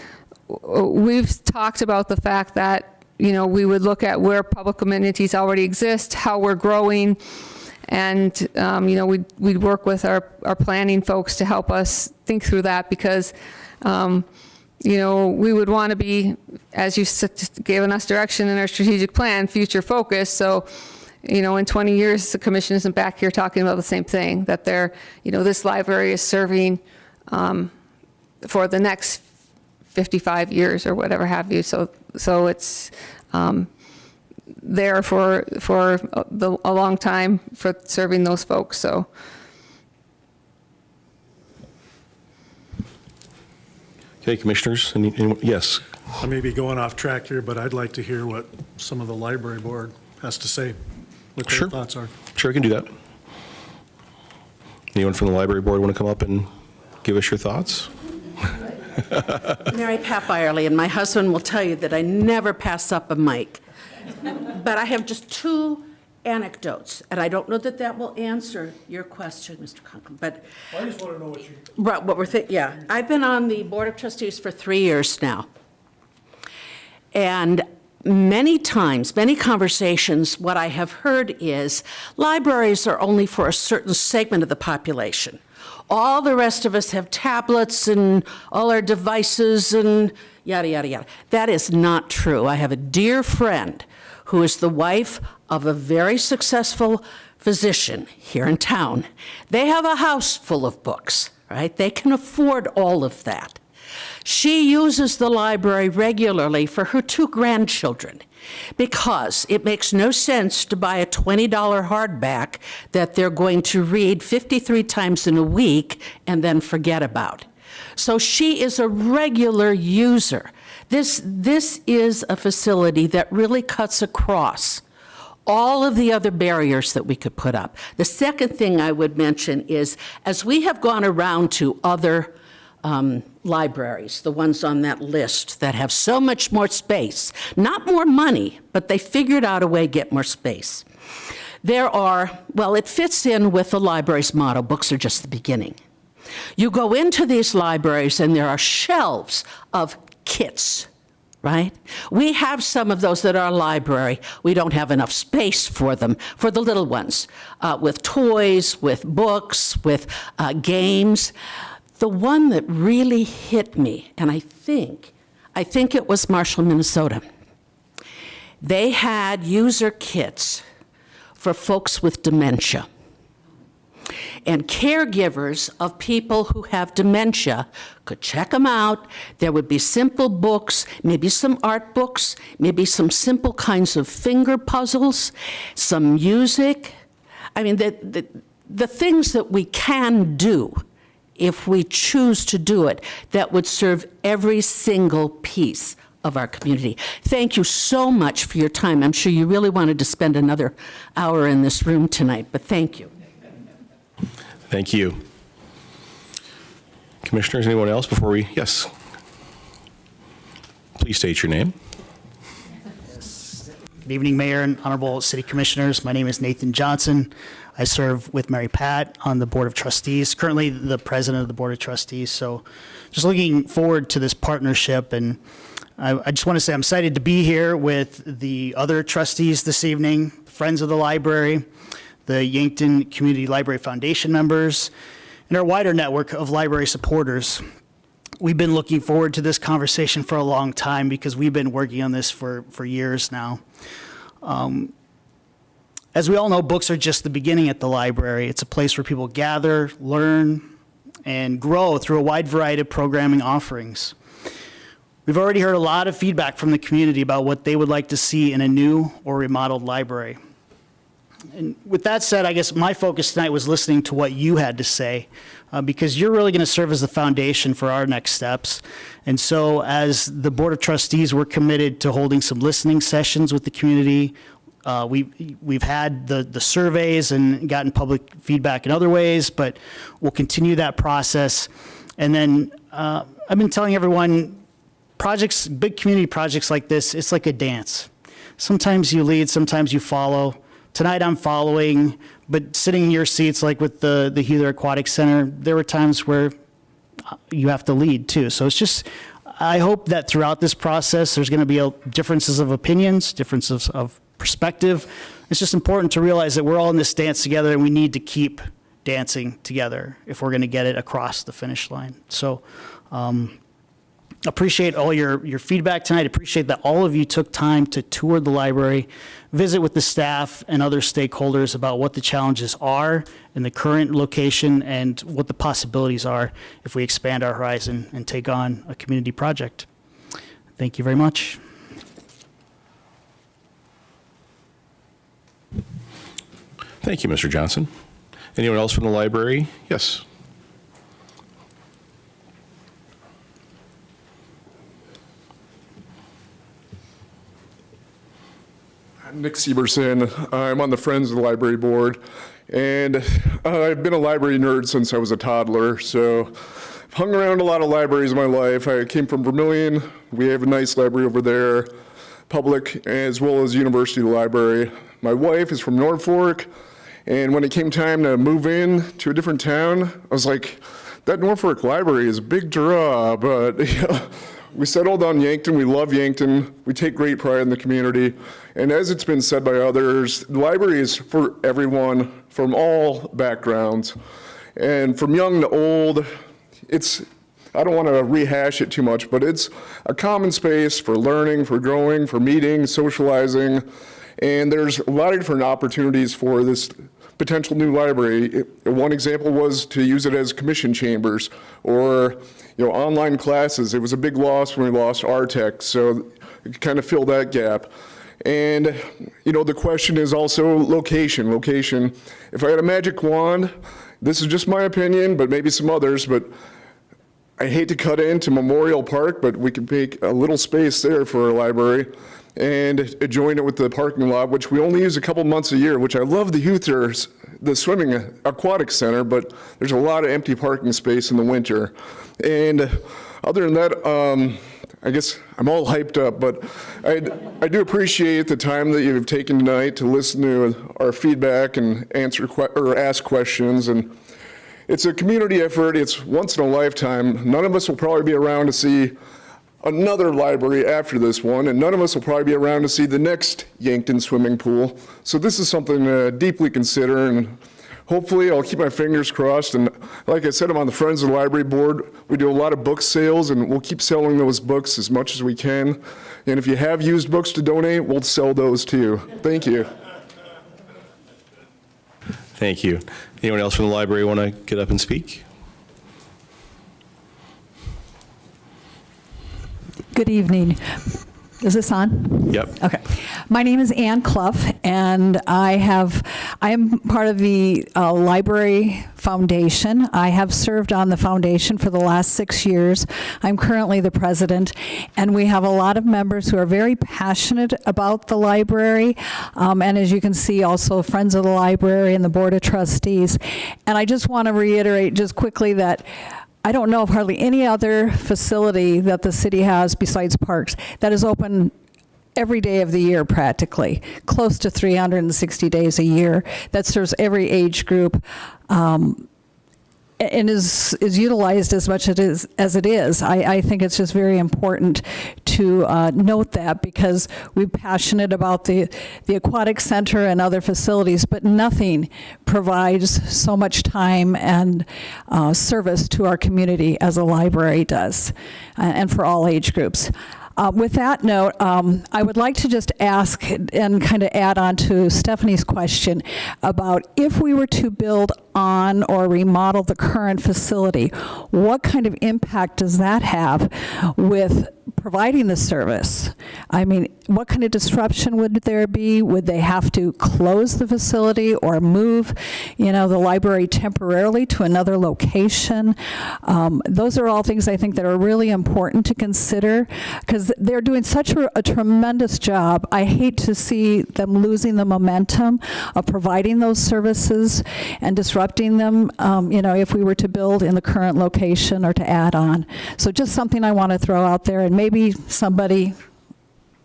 [SPEAKER 1] We've talked about the fact that, we would look at where public amenities already exist, how we're growing, and, we'd work with our planning folks to help us think through that because, we would want to be, as you given us direction in our strategic plan, future focused. So, in 20 years, the commission isn't back here talking about the same thing, that this library is serving for the next 55 years or whatever have you. So it's there for a long time for serving those folks. So.
[SPEAKER 2] Okay, commissioners, yes.
[SPEAKER 5] I may be going off track here, but I'd like to hear what some of the library board has to say, what their
[SPEAKER 2] Sure.
[SPEAKER 5] thoughts are.
[SPEAKER 2] Sure, I can do that. Anyone from the library board want to come up and give us your thoughts?
[SPEAKER 11] Mary Pat Byerly, and my husband will tell you that I never pass up a mic. But I have just 2 anecdotes, and I don't know that that will answer your question, Mr. Conklin, but
[SPEAKER 5] I just want to know what you.
[SPEAKER 11] right, what we're thinking, yeah. I've been on the Board of Trustees for 3 years now. And many times, many conversations, what I have heard is libraries are only for a certain segment of the population. All the rest of us have tablets and all our devices and yada, yada, yada. That is not true. I have a dear friend who is the wife of a very successful physician here in town. They have a house full of books, right? They can afford all of that. She uses the library regularly for her 2 grandchildren because it makes no sense to buy a $20 hardback that they're going to read 53 times in a week and then forget about. So she is a regular user. This is a facility that really cuts across all of the other barriers that we could put up. The second thing I would mention is, as we have gone around to other libraries, the ones on that list that have so much more space, not more money, but they figured out a way to get more space. There are, well, it fits in with the library's motto, books are just the beginning. You go into these libraries and there are shelves of kits, right? We have some of those at our library. We don't have enough space for them, for the little ones, with toys, with books, with games. The one that really hit me, and I think it was Marshall, Minnesota. They had user kits for folks with dementia. And caregivers of people who have dementia could check them out. There would be simple books, maybe some art books, maybe some simple kinds of finger puzzles, some music. I mean, the things that we can do if we choose to do it, that would serve every single piece of our community. Thank you so much for your time. I'm sure you really wanted to spend another hour in this room tonight, but thank you.
[SPEAKER 2] Thank you. Commissioners, anyone else before we, yes. Please state your name.
[SPEAKER 12] Good evening, Mayor and Honorable City Commissioners. My name is Nathan Johnson. I serve with Mary Pat on the Board of Trustees, currently the President of the Board of Trustees. So just looking forward to this partnership. And I just want to say I'm excited to be here with the other trustees this evening, friends of the library, the Yankton Community Library Foundation members, and our wider network of library supporters. We've been looking forward to this conversation for a long time because we've been working on this for years now. As we all know, books are just the beginning at the library. It's a place where people gather, learn, and grow through a wide variety of programming offerings. We've already heard a lot of feedback from the community about what they would like to see in a new or remodeled library. And with that said, I guess my focus tonight was listening to what you had to say, because you're really going to serve as the foundation for our next steps. And so as the Board of Trustees, we're committed to holding some listening sessions with the community. We've had the surveys and gotten public feedback in other ways, but we'll continue that process. And then I've been telling everyone, projects, big community projects like this, it's like a dance. Sometimes you lead, sometimes you follow. Tonight I'm following, but sitting in your seats, like with the Heather Aquatic Center, there were times where you have to lead too. So it's just, I hope that throughout this process, there's going to be differences of opinions, differences of perspective. It's just important to realize that we're all in this dance together and we need to keep dancing together if we're going to get it across the finish line. So appreciate all your feedback tonight. Appreciate that all of you took time to tour the library, visit with the staff and other stakeholders about what the challenges are in the current location and what the possibilities are if we expand our horizon and take on a community project. Thank you very much.
[SPEAKER 2] Thank you, Mr. Johnson. Anyone else from the library? Yes.
[SPEAKER 13] Nick Severson. I'm on the Friends of the Library Board, and I've been a library nerd since I was a toddler, so I've hung around a lot of libraries in my life. I came from Vermillion. We have a nice library over there. Public as well as University Library. My wife is from Norfolk, and when it came time to move in to a different town, I was like, that Norfolk Library is a big draw, but we settled on Yankton. We love Yankton. We take great pride in the community. And as it's been said by others, the library is for everyone from all backgrounds. And from young to old, I don't want to rehash it too much, but it's a common space for learning, for growing, for meeting, socializing. And there's a lot of different opportunities for this potential new library. One example was to use it as commission chambers or online classes. It was a big loss when we lost RTech, so it kind of filled that gap. And the question is also location. If I had a magic wand, this is just my opinion, but maybe some others, but I hate to cut into Memorial Park, but we could make a little space there for a library and join it with the parking lot, which we only use a couple months a year, which I love the youth there, the swimming aquatic center, but there's a lot of empty parking space in the winter. And other than that, I guess I'm all hyped up, but I do appreciate the time that you've taken tonight to listen to our feedback and ask questions. And it's a community effort. It's once in a lifetime. None of us will probably be around to see another library after this one, and none of us will probably be around to see the next Yankton swimming pool. So this is something to deeply consider, and hopefully I'll keep my fingers crossed. And like I said, I'm on the Friends of the Library Board. We do a lot of book sales, and we'll keep selling those books as much as we can. And if you have used books to donate, we'll sell those too. Thank you.
[SPEAKER 2] Thank you. Anyone else from the library want to get up and speak?
[SPEAKER 14] Good evening. Is this on?
[SPEAKER 2] Yep.
[SPEAKER 14] Okay. My name is Ann Clough, and I am part of the Library Foundation. I have served on the foundation for the last 6 years. I'm currently the president, and we have a lot of members who are very passionate about the library, and as you can see, also Friends of the Library and the Board of Trustees. And I just want to reiterate just quickly that I don't know of hardly any other facility that the city has besides parks that is open every day of the year practically, close to 360 days a year, that serves every age group, and is utilized as much as it is. I think it's just very important to note that, because we're passionate about the aquatic center and other facilities, but nothing provides so much time and service to our community as a library does, and for all age groups. With that note, I would like to just ask and kind of add on to Stephanie's question about if we were to build on or remodel the current facility, what kind of impact does that have with providing the service? I mean, what kind of disruption would there be? Would they have to close the facility or move, the library temporarily to another location? Those are all things I think that are really important to consider, because they're doing such a tremendous job. I hate to see them losing the momentum of providing those services and disrupting them, if we were to build in the current location or to add on. So just something I want to throw out there, and maybe somebody,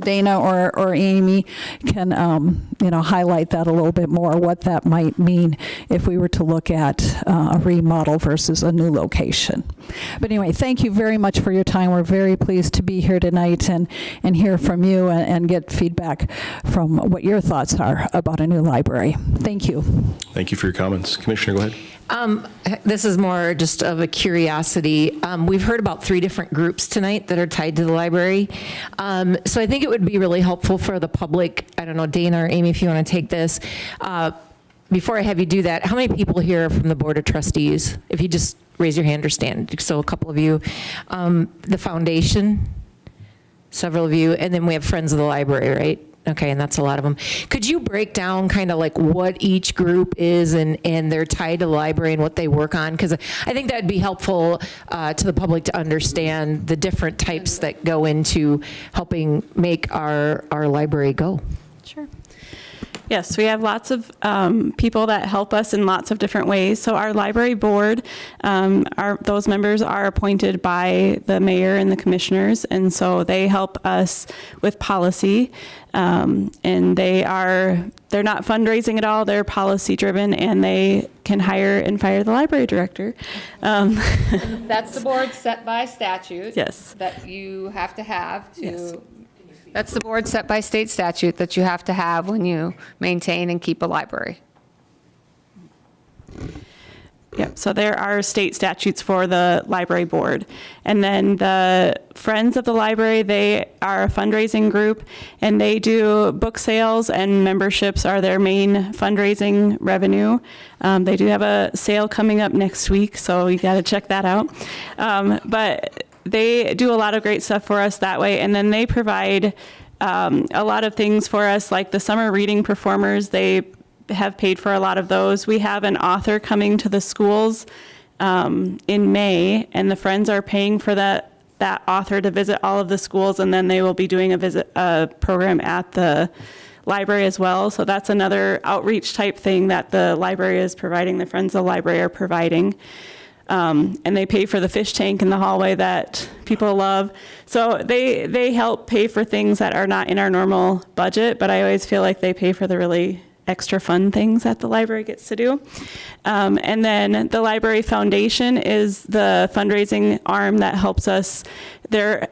[SPEAKER 14] Dana or Amy, can highlight that a little bit more, what that might mean if we were to look at a remodel versus a new location. But anyway, thank you very much for your time. We're very pleased to be here tonight and hear from you and get feedback from what your thoughts are about a new library. Thank you.
[SPEAKER 2] Thank you for your comments. Commissioner, go ahead.
[SPEAKER 10] This is more just of a curiosity. We've heard about 3 different groups tonight that are tied to the library. So I think it would be really helpful for the public. I don't know, Dana or Amy, if you want to take this. Before I have you do that, how many people here are from the Board of Trustees? If you just raise your hand or stand. So a couple of you. The foundation, several of you, and then we have Friends of the Library, right? Okay, and that's a lot of them. Could you break down kind of like what each group is and they're tied to the library and what they work on? Because I think that'd be helpful to the public to understand the different types that go into helping make our library go.
[SPEAKER 15] Sure.
[SPEAKER 6] Yes, we have lots of people that help us in lots of different ways. So our library board, those members are appointed by the mayor and the commissioners, and so they help us with policy. And they're not fundraising at all. They're policy driven, and they can hire and fire the library director.
[SPEAKER 1] That's the board set by statute.
[SPEAKER 6] Yes.
[SPEAKER 1] That you have to have to.
[SPEAKER 6] Yes.
[SPEAKER 1] That's the board set by state statute that you have to have when you maintain and keep a library.
[SPEAKER 6] Yep, so there are state statutes for the library board. And then the Friends of the Library, they are a fundraising group, and they do book sales, and memberships are their main fundraising revenue. They do have a sale coming up next week, so you got to check that out. But they do a lot of great stuff for us that way, and then they provide a lot of things for us, like the summer reading performers. They have paid for a lot of those. We have an author coming to the schools in May, and the Friends are paying for that author to visit all of the schools, and then they will be doing a program at the library as well. So that's another outreach type thing that the library is providing, the Friends of the Library are providing. And they pay for the fish tank in the hallway that people love. So they help pay for things that are not in our normal budget, but I always feel like they pay for the really extra fun things that the library gets to do. And then the Library Foundation is the fundraising arm that helps us. They're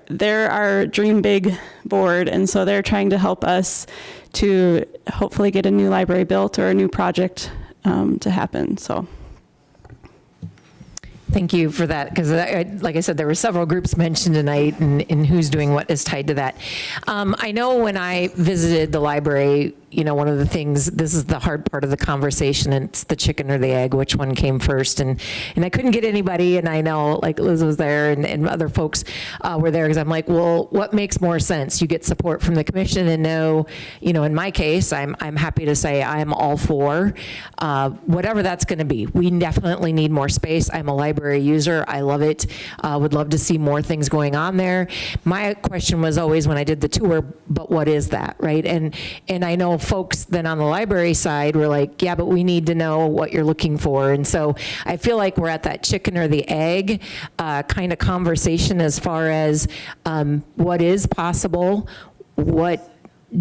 [SPEAKER 6] our Dream Big board, and so they're trying to help us to hopefully get a new library built or a new project to happen. So.
[SPEAKER 10] Thank you for that, because like I said, there were several groups mentioned tonight, and who's doing what is tied to that. I know when I visited the library, one of the things, this is the hard part of the conversation, and it's the chicken or the egg, which one came first, and I couldn't get anybody, and I know, like Liz was there, and other folks were there, because I'm like, well, what makes more sense? You get support from the commission, and know, in my case, I'm happy to say I'm all for whatever that's going to be. We definitely need more space. I'm a library user. I love it. Would love to see more things going on there. My question was always when I did the tour, but what is that, right? And I know folks then on the library side were like, yeah, but we need to know what you're looking for. And so I feel like we're at that chicken or the egg kind of conversation as far as what is possible, what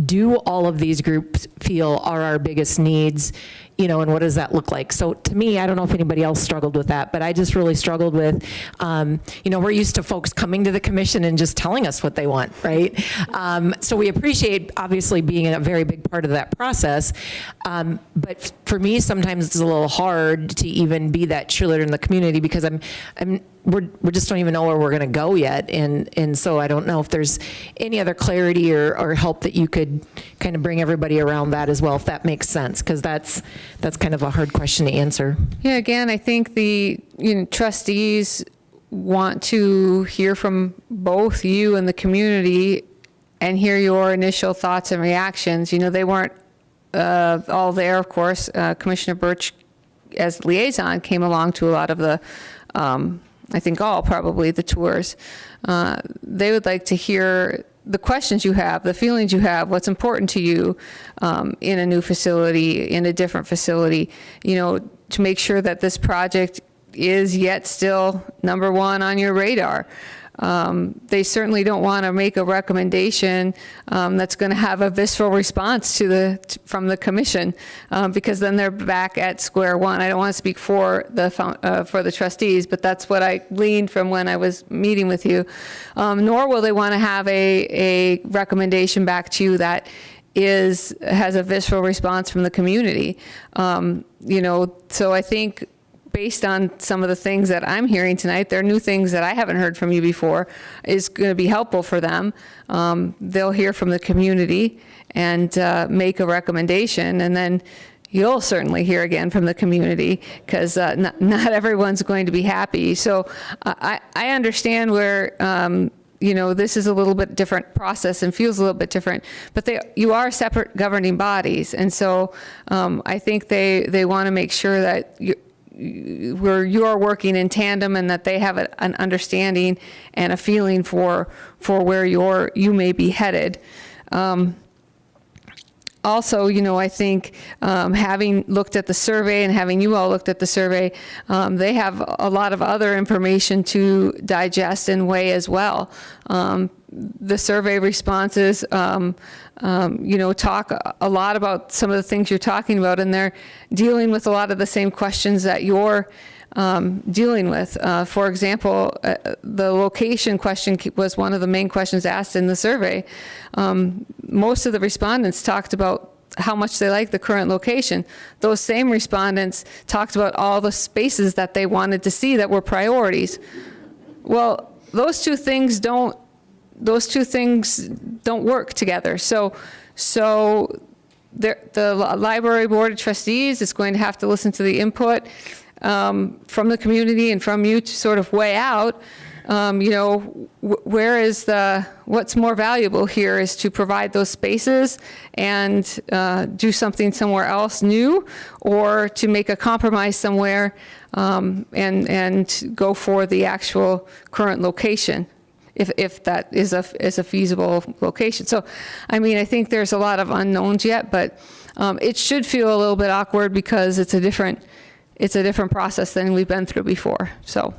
[SPEAKER 10] do all of these groups feel are our biggest needs, and what does that look like? So to me, I don't know if anybody else struggled with that, but I just really struggled with, we're used to folks coming to the commission and just telling us what they want, right? So we appreciate obviously being a very big part of that process. But for me, sometimes it's a little hard to even be that cheerleader in the community, because we just don't even know where we're going to go yet. And so I don't know if there's any other clarity or help that you could kind of bring everybody around that as well, if that makes sense, because that's kind of a hard question to answer.
[SPEAKER 1] Yeah, again, I think the trustees want to hear from both you and the community and hear your initial thoughts and reactions. They weren't all there, of course. Commissioner Birch, as liaison, came along to a lot of the I think all probably the tours. They would like to hear the questions you have, the feelings you have, what's important to you in a new facility, in a different facility, to make sure that this project is yet still number one on your radar. They certainly don't want to make a recommendation that's going to have a visceral response from the commission, because then they're back at square one. I don't want to speak for the trustees, but that's what I gleaned from when I was meeting with you. Nor will they want to have a recommendation back to you that has a visceral response from the community. So I think, based on some of the things that I'm hearing tonight, there are new things that I haven't heard from you before, is going to be helpful for them. They'll hear from the community and make a recommendation, and then you'll certainly hear again from the community, because not everyone's going to be happy. So I understand where this is a little bit different process and feels a little bit different, but you are separate governing bodies, and so I think they want to make sure that you're working in tandem, and that they have an understanding and a feeling for where you may be headed. also, I think having looked at the survey and having you all looked at the survey, they have a lot of other information to digest and weigh as well. The survey responses, talk a lot about some of the things you're talking about, and they're dealing with a lot of the same questions that you're dealing with. For example, the location question was one of the main questions asked in the survey. Most of the respondents talked about how much they like the current location. Those same respondents talked about all the spaces that they wanted to see that were priorities. Well, those two things don't work together. So the library board of trustees is going to have to listen to the input from the community and from you to sort of weigh out, what's more valuable here is to provide those spaces and do something somewhere else new, or to make a compromise somewhere and go for the actual current location, if that is a feasible location. So, I think there's a lot of unknowns yet, but it should feel a little bit awkward because it's a different process than we've been through before. So.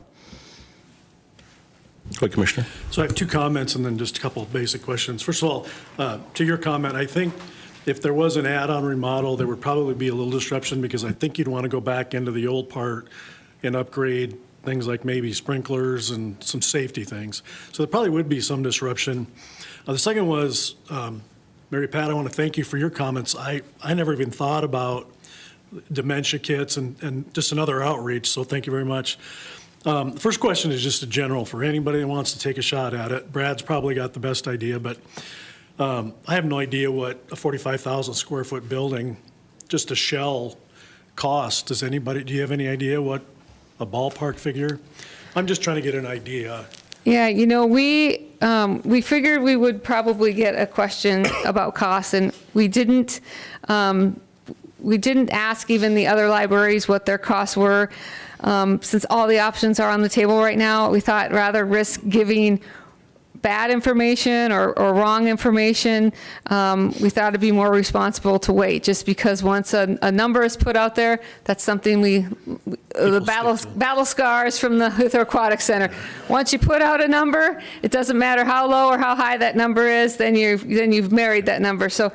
[SPEAKER 2] Go ahead, Commissioner.
[SPEAKER 5] So I have two comments and then just a couple of basic questions. First of all, to your comment, I think if there was an add-on remodel, there would probably be a little disruption, because I think you'd want to go back into the old part and upgrade things like maybe sprinklers and some safety things. So there probably would be some disruption. The second was, Mary Pat, I want to thank you for your comments. I never even thought about dementia kits and just another outreach, so thank you very much. The first question is just a general for anybody that wants to take a shot at it. Brad's probably got the best idea, but I have no idea what a 45,000 square foot building, just a shell, costs. Do you have any idea what a ballpark figure? I'm just trying to get an idea.
[SPEAKER 1] Yeah, we figured we would probably get a question about costs, and we didn't ask even the other libraries what their costs were. Since all the options are on the table right now, we thought rather risk giving bad information or wrong information, we thought it'd be more responsible to wait, just because once a number is put out there, that's something the battle scars from the Luther Aquatic Center. Once you put out a number, it doesn't matter how low or how high that number is, then you've married that number. So,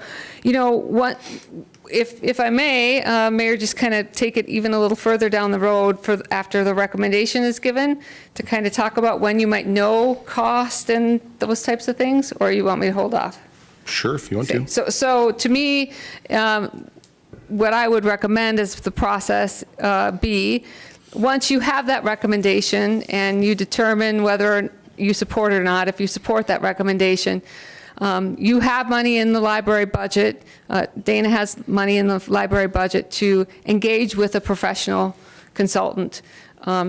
[SPEAKER 1] if I may, Mayor, just kind of take it even a little further down the road after the recommendation is given, to kind of talk about when you might know cost and those types of things, or you want me to hold off?
[SPEAKER 2] Sure, if you want to.
[SPEAKER 1] So to me, what I would recommend is the process be, once you have that recommendation and you determine whether you support it or not, if you support that recommendation, you have money in the library budget. Dana has money in the library budget to engage with a professional consultant.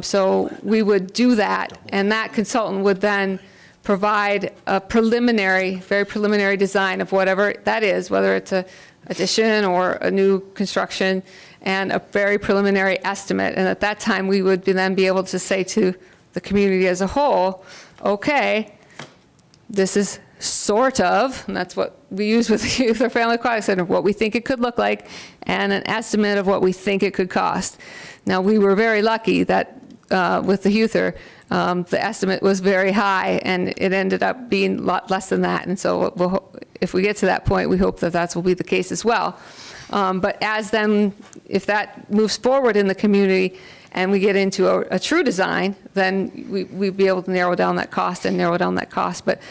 [SPEAKER 1] So we would do that, and that consultant would then provide a very preliminary design of whatever that is, whether it's a addition or a new construction, and a very preliminary estimate. And at that time, we would then be able to say to the community as a whole, okay, this is sort of, and that's what we use with the Youth or Family Aquatic Center, what we think it could look like, and an estimate of what we think it could cost. Now, we were very lucky that with the Youther, the estimate was very high, and it ended up being a lot less than that. And so if we get to that point, we hope that will be the case as well. But if that moves forward in the community and we get into a true design, then we'd be able to narrow down that cost. But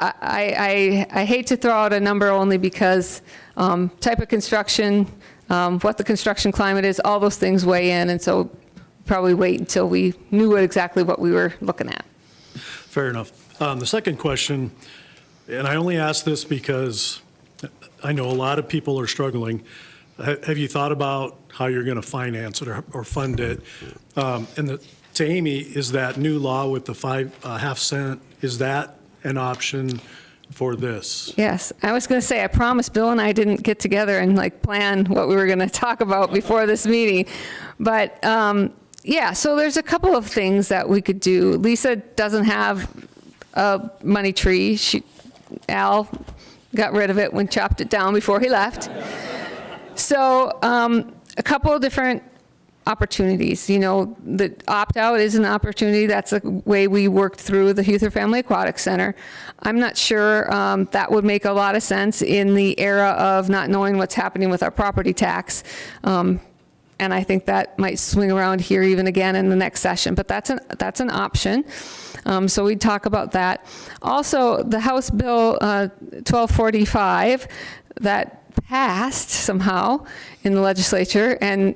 [SPEAKER 1] I hate to throw out a number only because type of construction, what the construction climate is, all those things weigh in, and so probably wait until we knew exactly what we were looking at.
[SPEAKER 5] Fair enough. The second question, and I only ask this because I know a lot of people are struggling. Have you thought about how you're going to finance it or fund it? To Amy, is that new law with the 5.5 cent, is that an option for this?
[SPEAKER 1] Yes, I was going to say, I promised Bill and I didn't get together and plan what we were going to talk about before this meeting. But yeah, so there's a couple of things that we could do. Lisa doesn't have a money tree. Al, got rid of it when chopped it down before he left. So a couple of different opportunities. You know, the opt-out is an opportunity. That's a way we worked through the Youth or Family Aquatic Center. I'm not sure that would make a lot of sense in the era of not knowing what's happening with our property tax. And I think that might swing around here even again in the next session, but that's an option. So we'd talk about that. Also, the House Bill 1245 that passed somehow in the legislature, and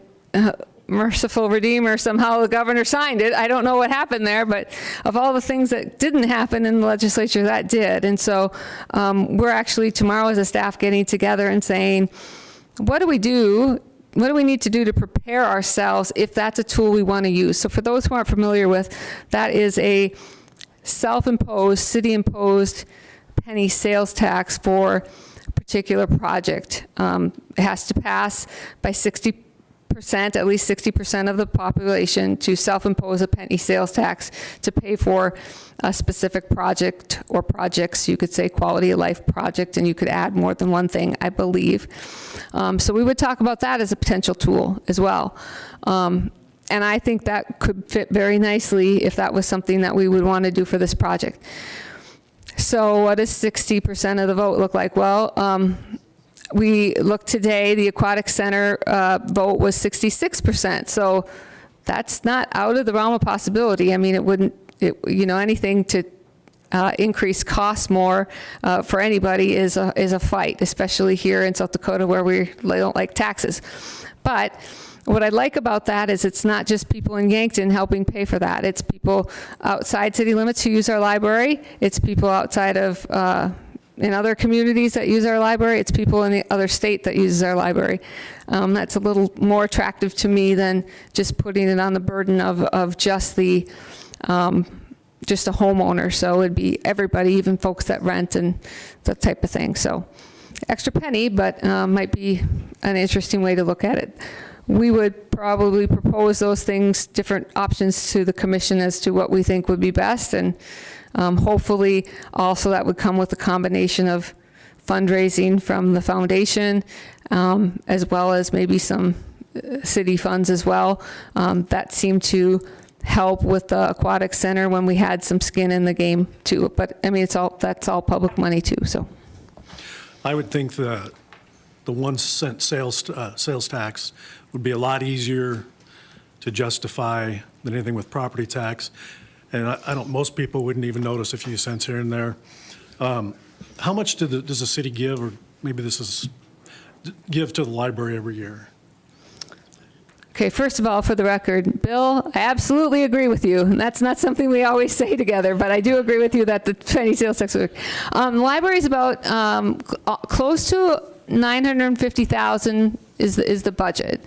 [SPEAKER 1] merciful Redeemer, somehow the governor signed it. I don't know what happened there, but of all the things that didn't happen in the legislature, that did. And so we're actually tomorrow as a staff getting together and saying, what do we do? What do we need to do to prepare ourselves if that's a tool we want to use? So for those who aren't familiar with, that is a self-imposed, city-imposed penny sales tax for a particular project. It has to pass by 60%, at least 60% of the population to self-impose a penny sales tax to pay for a specific project or projects. You could say quality of life project, and you could add more than one thing, I believe. So we would talk about that as a potential tool as well. And I think that could fit very nicely if that was something that we would want to do for this project. So what does 60% of the vote look like? Well, we looked today, the Aquatic Center vote was 66%. So that's not out of the realm of possibility. I mean, it wouldn't, anything to increase costs more for anybody is a fight, especially here in South Dakota where we don't like taxes. But what I like about that is it's not just people in Yankton helping pay for that. It's people outside city limits who use our library. It's people outside of in other communities that use our library. It's people in the other state that uses our library. That's a little more attractive to me than just putting it on the burden of just the just a homeowner. So it'd be everybody, even folks that rent and that type of thing. So extra penny, but might be an interesting way to look at it. We would probably propose those things, different options to the commission as to what we think would be best. And hopefully also that would come with a combination of fundraising from the foundation, as well as maybe some city funds as well. That seemed to help with the Aquatic Center when we had some skin in the game too. But I mean, that's all public money too, so.
[SPEAKER 5] I would think the 1 cent sales tax would be a lot easier to justify than anything with property tax. And most people wouldn't even notice a few cents here and there. How much does the city give, or maybe give to the library every year?
[SPEAKER 1] Okay, first of all, for the record, Bill, I absolutely agree with you. And that's not something we always say together, but I do agree with you that the penny sales tax. The library is about close to $950,000 is the budget.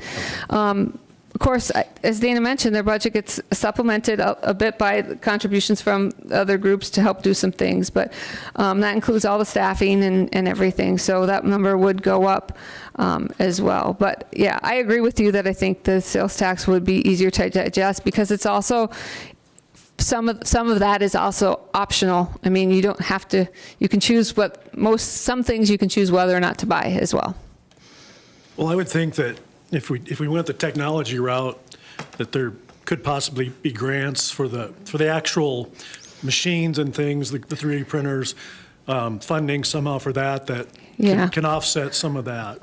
[SPEAKER 1] Of course, as Dana mentioned, their budget gets supplemented a bit by contributions from other groups to help do some things, but that includes all the staffing and everything, so that number would go up as well. But yeah, I agree with you that I think the sales tax would be easier to digest because it's also, some of that is also optional. I mean, you don't have to, you can choose some things you can choose whether or not to buy as well.
[SPEAKER 5] Well, I would think that if we went the technology route, that there could possibly be grants for the actual machines and things, the 3D printers, funding somehow for that can offset some of that.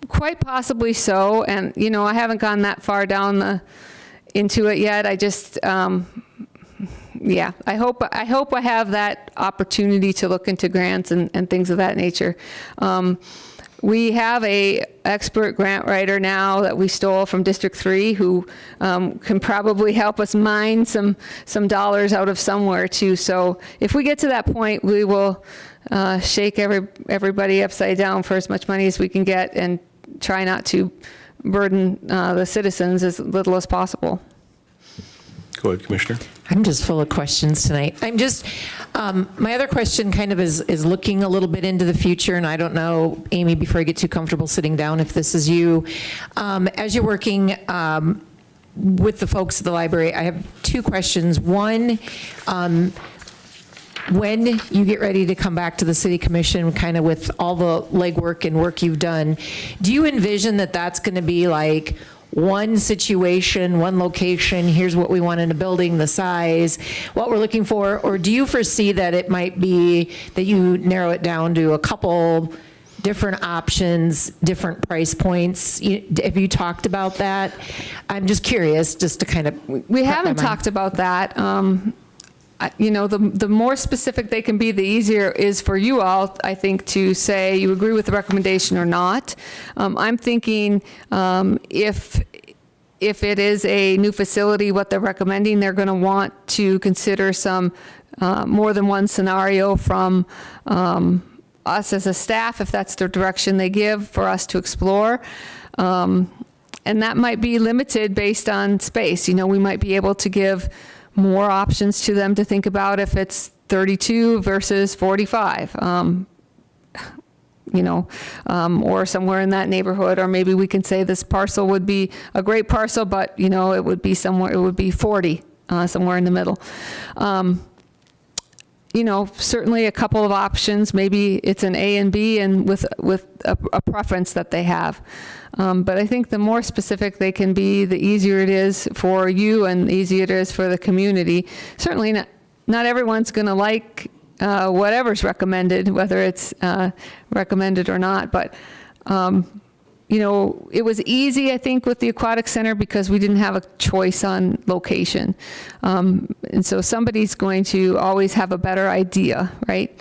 [SPEAKER 1] Quite possibly so, and I haven't gone that far down into it yet. I just I hope I have that opportunity to look into grants and things of that nature. We have a expert grant writer now that we stole from District 3 who can probably help us mine some dollars out of somewhere too. So if we get to that point, we will shake everybody upside down for as much money as we can get and try not to burden the citizens as little as possible.
[SPEAKER 2] Go ahead, Commissioner.
[SPEAKER 10] I'm just full of questions tonight. My other question kind of is looking a little bit into the future, and I don't know, Amy, before I get too comfortable sitting down, if this is you. As you're working with the folks at the library, I have two questions. One, when you get ready to come back to the city commission, kind of with all the legwork and work you've done, do you envision that that's going to be like one situation, one location, here's what we want in a building, the size, what we're looking for? Or do you foresee that it might be that you narrow it down to a couple different options, different price points? Have you talked about that? I'm just curious, just to kind of.
[SPEAKER 1] We haven't talked about that. The more specific they can be, the easier it is for you all, I think, to say you agree with the recommendation or not. I'm thinking if it is a new facility, what they're recommending, they're going to want to consider some more than one scenario from us as a staff, if that's the direction they give for us to explore. And that might be limited based on space. We might be able to give more options to them to think about if it's 32 versus 45, or somewhere in that neighborhood. Or maybe we can say this parcel would be a great parcel, but, it would be 40, somewhere in the middle. Certainly a couple of options. Maybe it's an A and B, and with a preference that they have. But I think the more specific they can be, the easier it is for you and the easier it is for the community. Certainly not everyone's going to like whatever's recommended, whether it's recommended or not. But it was easy, I think, with the aquatic center because we didn't have a choice on location. And so somebody's going to always have a better idea, right?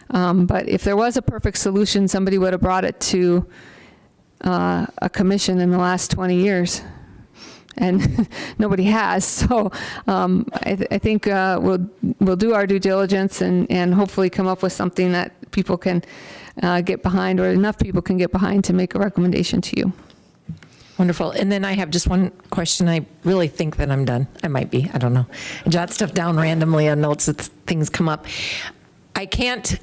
[SPEAKER 1] But if there was a perfect solution, somebody would have brought it to a commission in the last 20 years. And nobody has. So I think we'll do our due diligence and hopefully come up with something that people can get behind, or enough people can get behind to make a recommendation to you.
[SPEAKER 10] Wonderful. And then I have just one question. I really think that I'm done. I might be. I don't know. I jot stuff down randomly on notes as things come up. I can't,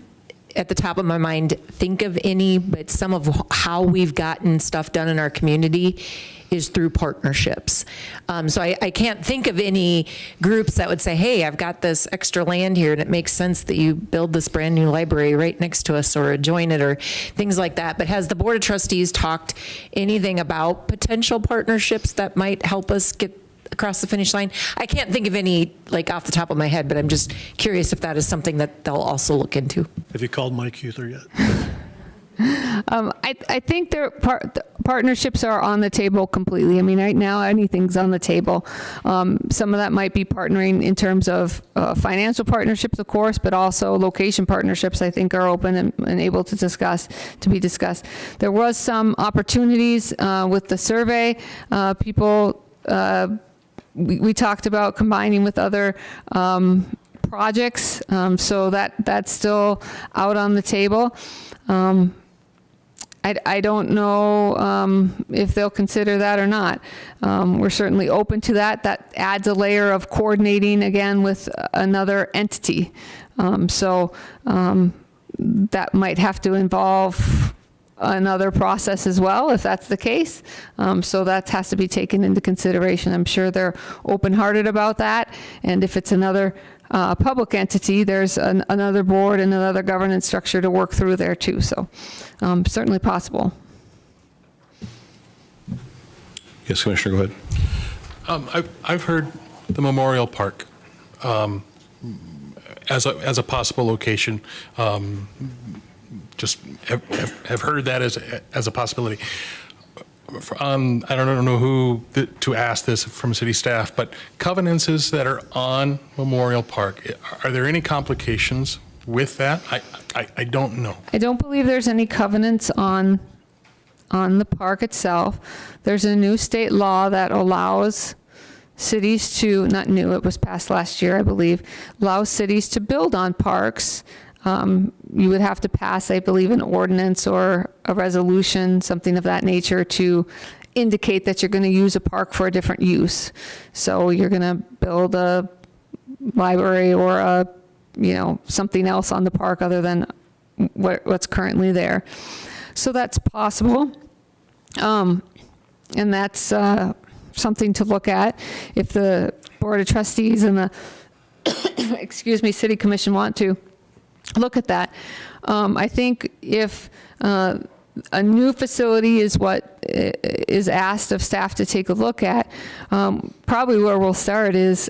[SPEAKER 10] at the top of my mind, think of any, but some of how we've gotten stuff done in our community is through partnerships. So I can't think of any groups that would say, hey, I've got this extra land here and it makes sense that you build this brand new library right next to us or join it or things like that. But has the Board of Trustees talked anything about potential partnerships that might help us get across the finish line? I can't think of any like off the top of my head, but I'm just curious if that is something that they'll also look into.
[SPEAKER 5] Have you called Mike Huther yet?
[SPEAKER 1] I think partnerships are on the table completely. I mean, right now, anything's on the table. Some of that might be partnering in terms of financial partnerships, of course, but also location partnerships, I think, are open and able to be discussed. There was some opportunities with the survey. People, we talked about combining with other projects, so that's still out on the table. I don't know if they'll consider that or not. We're certainly open to that. That adds a layer of coordinating again with another entity. So that might have to involve another process as well, if that's the case. So that has to be taken into consideration. I'm sure they're open-hearted about that. And if it's another public entity, there's another board and another governance structure to work through there too. So certainly possible.
[SPEAKER 2] Yes, Commissioner, go ahead.
[SPEAKER 9] I've heard the Memorial Park as a possible location. Just have heard that as a possibility. I don't know who to ask this from city staff, but covenances that are on Memorial Park, are there any complications with that? I don't know.
[SPEAKER 1] I don't believe there's any covenants on the park itself. There's a new state law that allows cities to, not new, it was passed last year, I believe, allows cities to build on parks. You would have to pass, I believe, an ordinance or a resolution, something of that nature, to indicate that you're going to use a park for a different use. So you're going to build a library or something else on the park other than what's currently there. So that's possible. And that's something to look at if the Board of Trustees and the, excuse me, City Commission want to look at that. I think if a new facility is what is asked of staff to take a look at, probably where we'll start is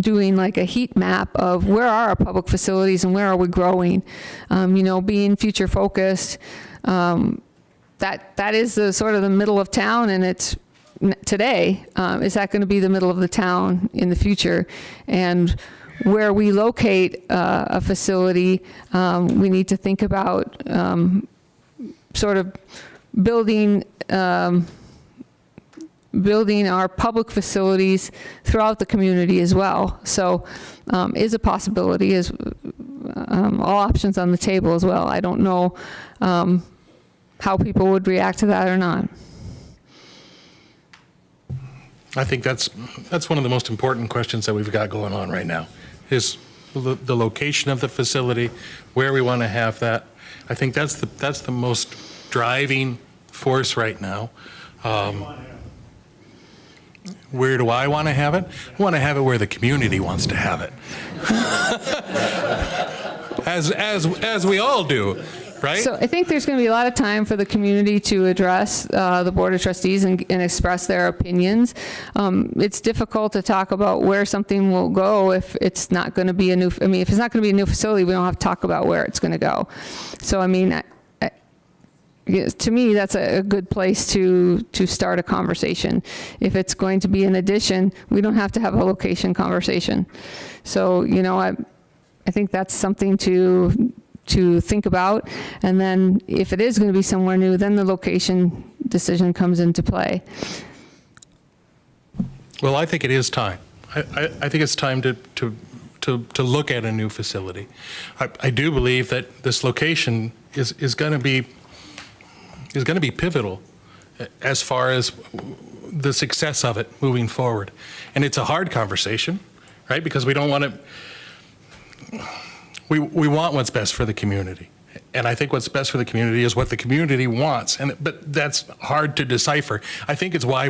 [SPEAKER 1] doing like a heat map of where are our public facilities and where are we growing. Being future focused, that is the sort of the middle of town, and it's today. Is that going to be the middle of the town in the future? And where we locate a facility, we need to think about sort of building our public facilities throughout the community as well. So is a possibility, is all options on the table as well. I don't know how people would react to that or not.
[SPEAKER 9] I think that's one of the most important questions that we've got going on right now, is the location of the facility, where we want to have that. I think that's the most driving force right now. Where do I want to have it? I want to have it where the community wants to have it. as we all do, right?
[SPEAKER 1] So I think there's going to be a lot of time for the community to address the Board of Trustees and express their opinions. It's difficult to talk about where something will go if it's not going to be if it's not going to be a new facility, we don't have to talk about where it's going to go. So, to me, that's a good place to start a conversation. If it's going to be an addition, we don't have to have a location conversation. So, I think that's something to think about. And then if it is going to be somewhere new, then the location decision comes into play.
[SPEAKER 9] Well, I think it is time. I think it's time to look at a new facility. I do believe that this location is going to be pivotal as far as the success of it moving forward. And it's a hard conversation, right? Because we don't want to, we want what's best for the community. And I think what's best for the community is what the community wants. But that's hard to decipher. I think it's why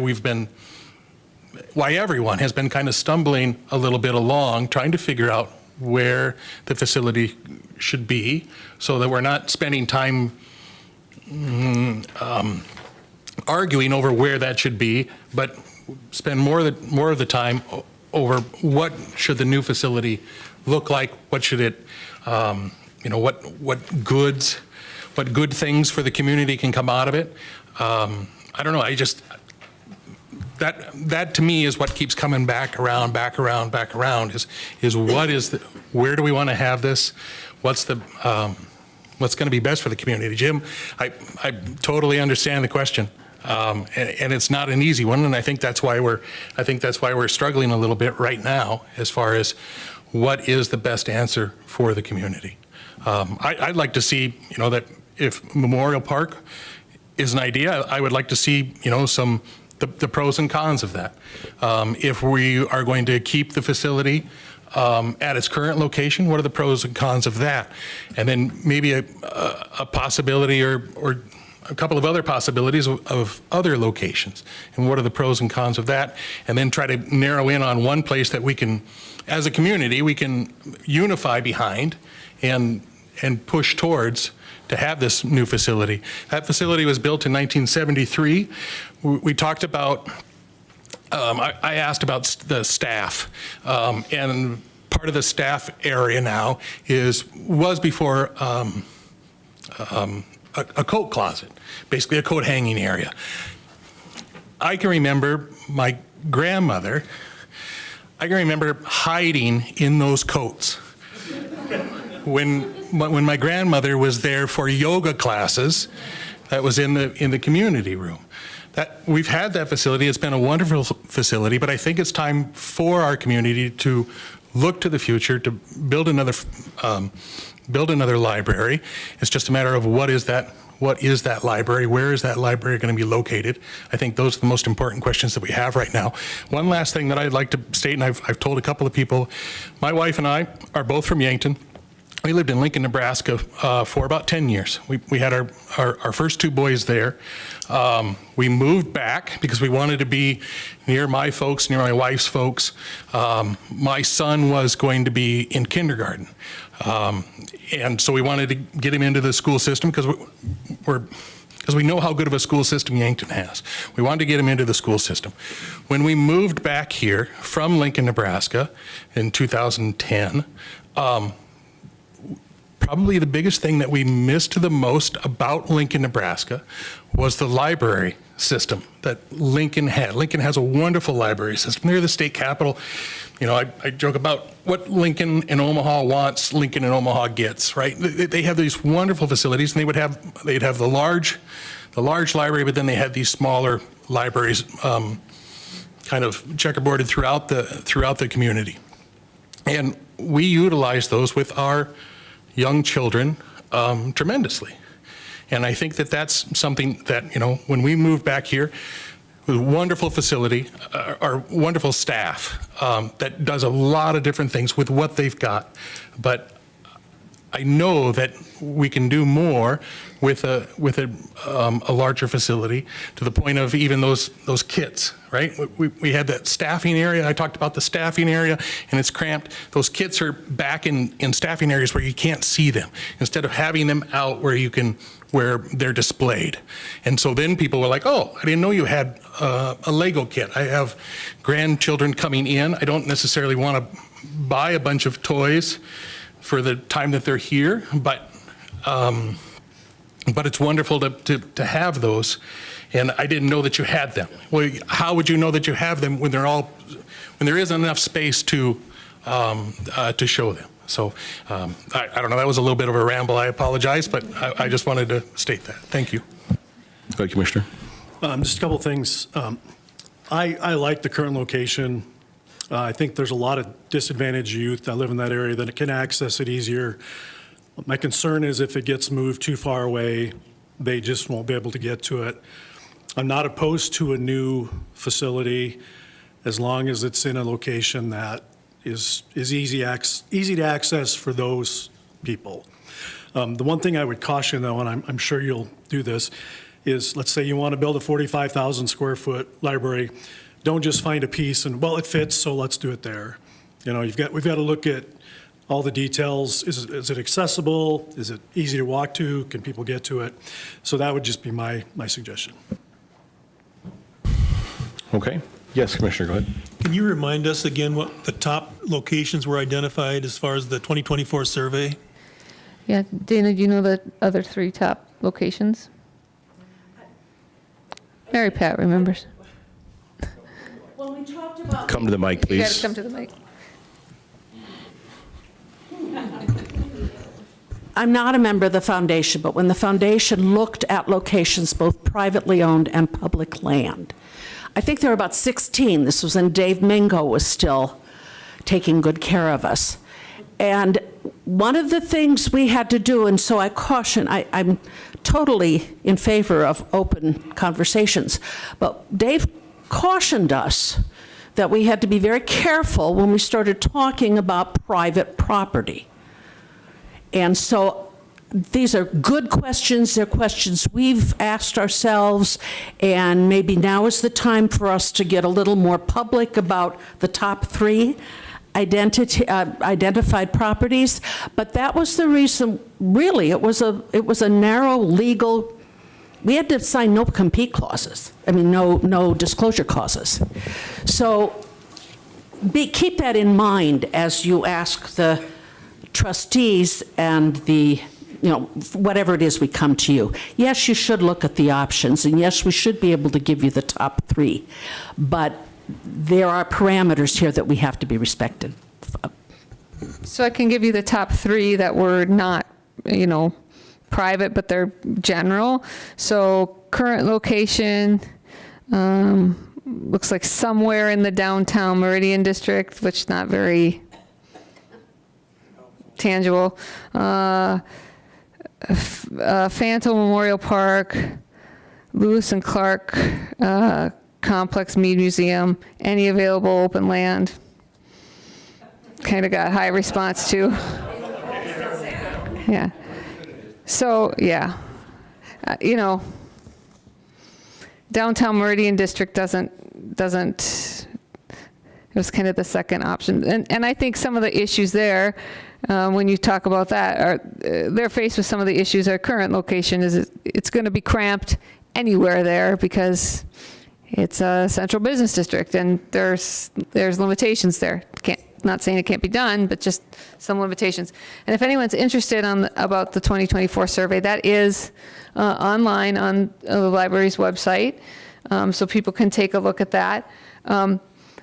[SPEAKER 9] everyone has been kind of stumbling a little bit along, trying to figure out where the facility should be, so that we're not spending time arguing over where that should be, but spend more of the time over what should the new facility look like, what should it, what good things for the community can come out of it. I don't know, that to me is what keeps coming back around, is where do we want to have this? What's going to be best for the community? Jim, I totally understand the question, and it's not an easy one, and I think that's why we're struggling a little bit right now as far as what is the best answer for the community. I'd like to see, that if Memorial Park is an idea, I would like to see, the pros and cons of that. If we are going to keep the facility at its current location, what are the pros and cons of that? And then maybe a possibility or a couple of other possibilities of other locations, and what are the pros and cons of that? And then try to narrow in on one place that we can, as a community, we can unify behind and push towards to have this new facility. That facility was built in 1973. We talked about, I asked about the staff, and part of the staff area now was before a coat closet, basically a coat hanging area. I can remember my grandmother, hiding in those coats. When my grandmother was there for yoga classes, that was in the community room. We've had that facility. It's been a wonderful facility, but I think it's time for our community to look to the future, to build another library. It's just a matter of what is that library? Where is that library going to be located? I think those are the most important questions that we have right now. One last thing that I'd like to state, and I've told a couple of people, my wife and I are both from Yankton. We lived in Lincoln, Nebraska for about 10 years. We had our first two boys there. We moved back because we wanted to be near my folks, near my wife's folks. My son was going to be in kindergarten. And so we wanted to get him into the school system because we know how good of a school system Yankton has. We wanted to get him into the school system. When we moved back here from Lincoln, Nebraska in 2010, probably the biggest thing that we missed the most about Lincoln, Nebraska was the library system that Lincoln had. Lincoln has a wonderful library system. They're the state capital. You know, I joke about what Lincoln and Omaha wants, Lincoln and Omaha gets, right? They have these wonderful facilities, and they'd have the large library, but then they had these smaller libraries kind of checkerboarded throughout the community. And we utilize those with our young children tremendously. And I think that that's something that, you know, when we moved back here, with a wonderful facility, our wonderful staff that does a lot of different things with what they've got. But I know that we can do more with a larger facility, to the point of even those kits, right? We had that staffing area. I talked about the staffing area, and it's cramped. Those kits are back in staffing areas where you can't see them, instead of having them out where they're displayed. And so then people were like, oh, I didn't know you had a Lego kit. I have grandchildren coming in. I don't necessarily want to buy a bunch of toys for the time that they're here, but it's wonderful to have those. And I didn't know that you had them. Well, how would you know that you have them when there isn't enough space to show them? So I don't know, that was a little bit of a ramble. I apologize, but I just wanted to state that. Thank you.
[SPEAKER 2] Go ahead, Commissioner.
[SPEAKER 5] Just a couple things. I like the current location. I think there's a lot of disadvantaged youth that live in that area that can access it easier. My concern is if it gets moved too far away, they just won't be able to get to it. I'm not opposed to a new facility as long as it's in a location that is easy to access for those people. The one thing I would caution, though, and I'm sure you'll do this, is let's say you want to build a 45,000 square foot library. Don't just find a piece and, well, it fits, so let's do it there. You know, we've got to look at all the details. Is it accessible? Is it easy to walk to? Can people get to it? So that would just be my suggestion.
[SPEAKER 2] Okay. Yes, Commissioner, go ahead.
[SPEAKER 8] Can you remind us again what the top locations were identified as far as the 2024 survey?
[SPEAKER 1] Yeah, Dana, do you know the other three top locations? Mary Pat remembers.
[SPEAKER 11] When we talked about
[SPEAKER 2] Come to the mic,
[SPEAKER 1] You got to
[SPEAKER 2] please.
[SPEAKER 1] come to the mic.
[SPEAKER 11] I'm not a member of the foundation, but when the foundation looked at locations, both privately owned and public land, I think there were about 16. This was when Dave Mingo was still taking good care of us. And one of the things we had to do, and so I caution, I'm totally in favor of open conversations, but Dave cautioned us that we had to be very careful when we started talking about private property. And so these are good questions. They're questions we've asked ourselves, and maybe now is the time for us to get a little more public about the top three identified properties. But that was the reason, really, it was a narrow legal, we had to sign no compete clauses. I mean, no disclosure clauses. So keep that in mind as you ask the trustees and the, whatever it is we come to you. Yes, you should look at the options, and yes, we should be able to give you the top three, but there are parameters here that we have to be respected.
[SPEAKER 1] So I can give you the top three that were not, private, but they're general. So current location, looks like somewhere in the downtown Meridian district, which not very tangible. Phantom Memorial Park, Lewis and Clark Complex Mead Museum, any available open land. Kind of got high response too. Yeah. So, yeah. You know, downtown Meridian District doesn't, it was kind of the second option. And I think some of the issues there, when you talk about that, are they're faced with some of the issues. Our current location is it's going to be cramped anywhere there because it's a central business district, and there's limitations there. Not saying it can't be done, but just some limitations. And if anyone's interested about the 2024 survey, that is online on the library's website, so people can take a look at that.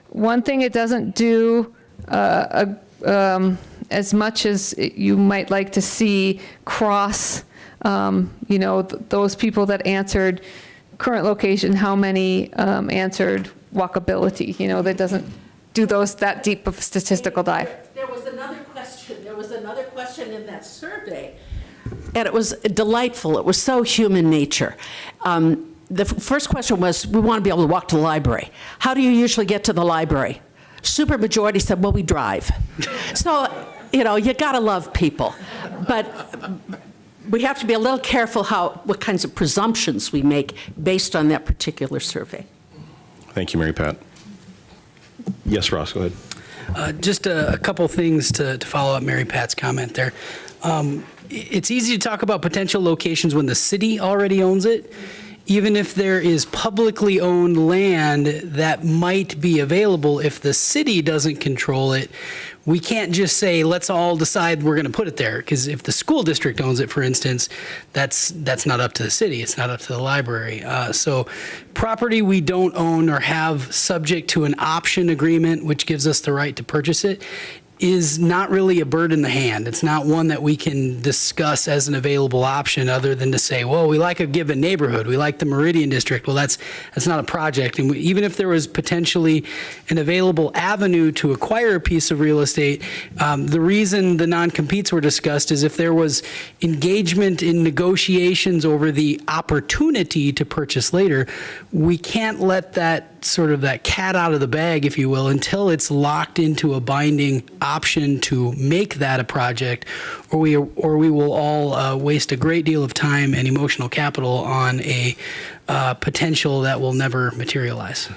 [SPEAKER 1] One thing it doesn't do as much as you might like to see cross, you know, those people that answered current location, how many answered walkability. You know, that doesn't do that deep of statistical dive.
[SPEAKER 11] There was another question in that survey, and it was delightful. It was so human nature. The first question was, we want to be able to walk to the library. How do you usually get to the library? Supermajority said, well, we drive. So, you know, you got to love people. But we have to be a little careful what kinds of presumptions we make based on that particular survey.
[SPEAKER 2] Thank you, Mary Pat. Yes, Ross, go ahead.
[SPEAKER 3] Just a couple things to follow up Mary Pat's comment there. It's easy to talk about potential locations when the city already owns it. Even if there is publicly owned land that might be available, if the city doesn't control it, we can't just say, let's all decide we're going to put it there. Because if the school district owns it, for instance, that's not up to the city. It's not up to the library. So property we don't own or have subject to an option agreement, which gives us the right to purchase it, is not really a bird in the hand. It's not one that we can discuss as an available option other than to say, well, we like a given neighborhood. We like the Meridian District. Well, that's not a project. And even if there was potentially an available avenue to acquire a piece of real estate, the reason the non-competes were discussed is if there was engagement in negotiations over the opportunity to purchase later, we can't let that cat out of the bag, if you will, until it's locked into a binding option to make that a project, or we will all waste a great deal of time and emotional capital on a potential that will never materialize.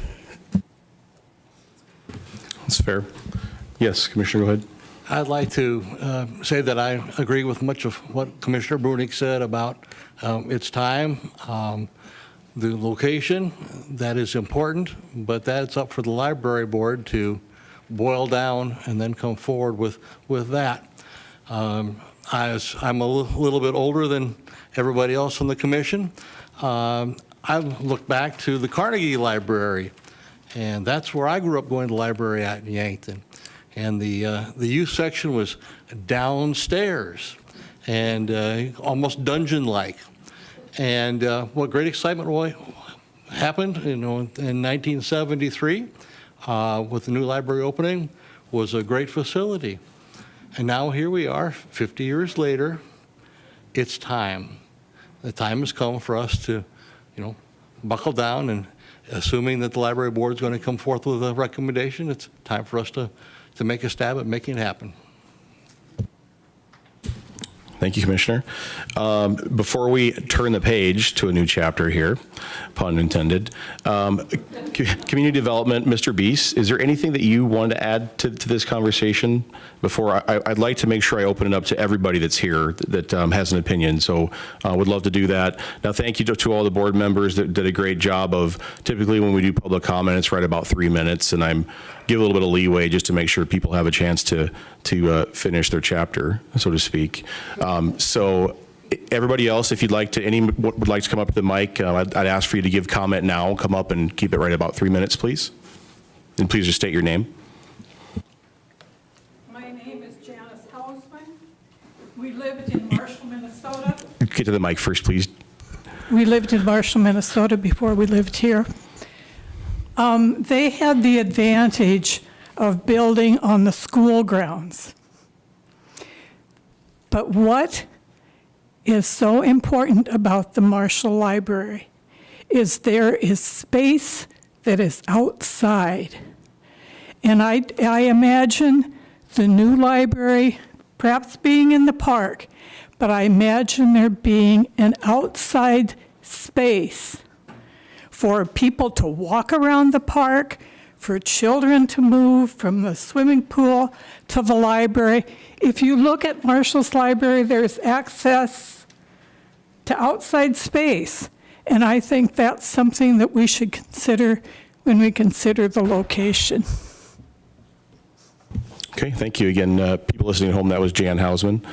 [SPEAKER 2] That's fair. Yes, Commissioner, go ahead.
[SPEAKER 7] I'd like to say that I agree with much of what Commissioner Brunig said about its time. The location, that is important, but that's up for the library board to boil down and then come forward with that. I'm a little bit older than everybody else on the commission. I look back to the Carnegie Library, and that's where I grew up going to the library at in Yankton. And the youth section was downstairs and almost dungeon-like. And what great excitement happened, in 1973 with the new library opening was a great facility. And now here we are, 50 years later. It's time. The time has come for us to, buckle down, and assuming that the library board is going to come forth with a recommendation, it's time for us to make a stab at making it happen.
[SPEAKER 2] Thank you, Commissioner. Before we turn the page to a new chapter here, pun intended, community development, Mr. Beese, is there anything that you want to add to this conversation before I'd like to make sure I open it up to everybody that's here that has an opinion. So I would love to do that. Now, thank you to all the board members that did a great job of, typically when we do public comment, it's right about 3 minutes, and I'm give a little bit of leeway just to make sure people have a chance to finish their chapter, so to speak. So everybody else, if you'd like to, would like to come up to the mic, I'd ask for you to give comment now. Come up and keep it right about 3 minutes, please. And please just state your name.
[SPEAKER 15] My name is Janice Hausman. We lived in Marshall, Minnesota.
[SPEAKER 2] Get to the mic first, please.
[SPEAKER 15] We lived in Marshall, Minnesota before we lived here. They had the advantage of building on the school grounds. But what is so important about the Marshall Library is there is space that is outside. And I imagine the new library perhaps being in the park, but I imagine there being an outside space for people to walk around the park, for children to move from the swimming pool to the library. If you look at Marshall's library, there's access to outside space. And I think that's something that we should consider when we consider the location.
[SPEAKER 2] Okay, thank you. Again, people listening at home, that was Jan Hausman.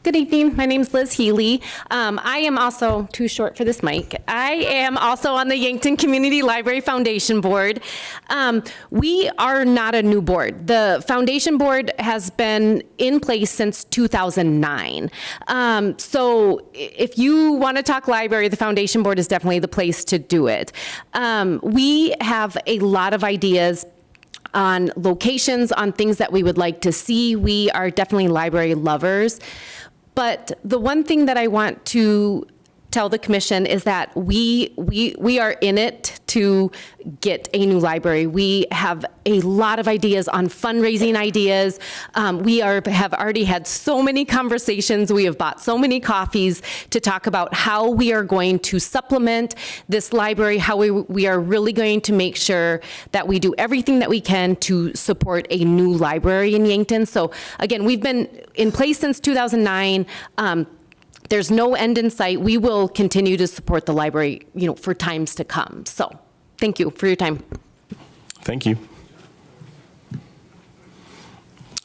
[SPEAKER 16] Good evening. My name's Liz Healy. I am also too short for this mic. I am also on the Yankton Community Library Foundation Board. We are not a new board. The foundation board has been in place since 2009. So if you want to talk library, the foundation board is definitely the place to do it. We have a lot of ideas on locations, on things that we would like to see. We are definitely library lovers. But the one thing that I want to tell the commission is that we are in it to get a new library. We have a lot of ideas on fundraising ideas. We have already had so many conversations. We have bought so many coffees to talk about how we are going to supplement this library, how we are really going to make sure that we do everything that we can to support a new library in Yankton. So again, we've been in place since 2009. There's no end in sight. We will continue to support the library, for times to come. So, thank you for your time.
[SPEAKER 2] Thank you.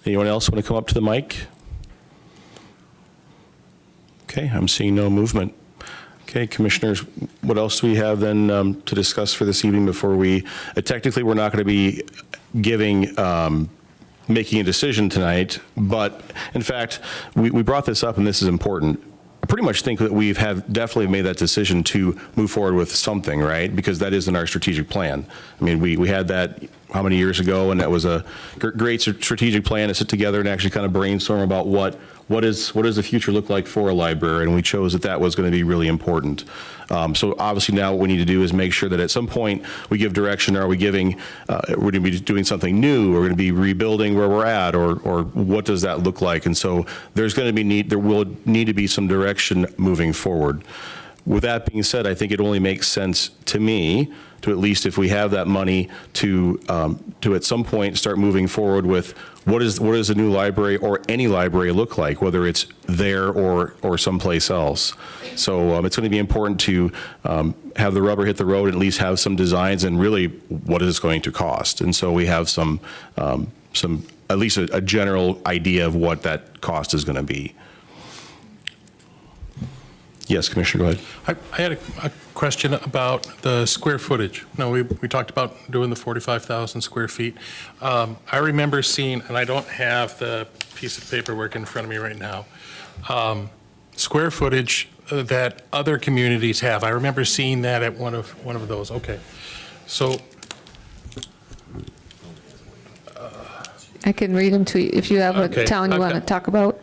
[SPEAKER 2] Anyone else want to come up to the mic? Okay, I'm seeing no movement. Okay, commissioners, what else do we have then to discuss for this evening before we, technically we're not going to be giving, making a decision tonight, but in fact, we brought this up and this is important. I pretty much think that we've definitely made that decision to move forward with something, right? Because that is in our strategic plan. I mean, we had that how many years ago, and that was a great strategic plan to sit together and actually kind of brainstorm about what does the future look like for a library, and we chose that was going to be really important. So obviously now what we need to do is make sure that at some point we give direction. Are we giving, we're going to be doing something new, we're going to be rebuilding where we're at, or what does that look like? And so there will need to be some direction moving forward. With that being said, I think it only makes sense to me to, at least if we have that money, to at some point start moving forward with what does a new library or any library look like, whether it's there or someplace else. So it's going to be important to have the rubber hit the road and at least have some designs and really what is it going to cost. And so we have some at least a general idea of what that cost is going to be. Yes, Commissioner, go ahead.
[SPEAKER 9] I had a question about the square footage. No, we talked about doing the 45,000 square feet. I remember seeing, and I don't have the piece of paperwork in front of me right now, square footage that other communities have. I remember seeing that at one of those. Okay, so
[SPEAKER 1] I can read them to you if you have a town you want to talk about.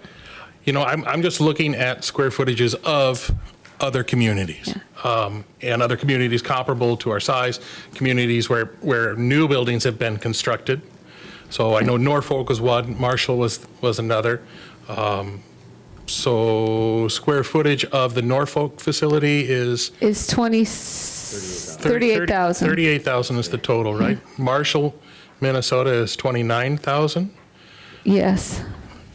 [SPEAKER 9] I'm just looking at square footages of other communities, and other communities comparable to our size, communities where new buildings have been constructed. So I know Norfolk was one, Marshall was another. So square footage of the Norfolk facility is
[SPEAKER 1] 38,000.
[SPEAKER 9] 38,000 is the total, right? Marshall, Minnesota is 29,000.
[SPEAKER 1] Yes.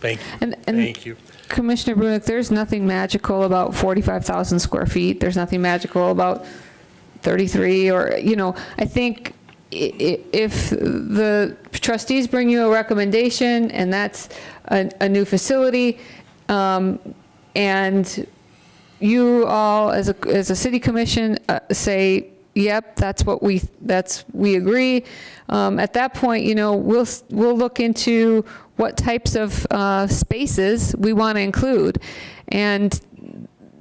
[SPEAKER 9] Thank you.
[SPEAKER 1] And
[SPEAKER 9] thank you.
[SPEAKER 1] Commissioner Brunick, there's nothing magical about 45,000 square feet. There's nothing magical about 33 or, I think if the trustees bring you a recommendation and that's a new facility, and you all as a city commission say, yep, we agree. At that point, we'll look into what types of spaces we want to include. And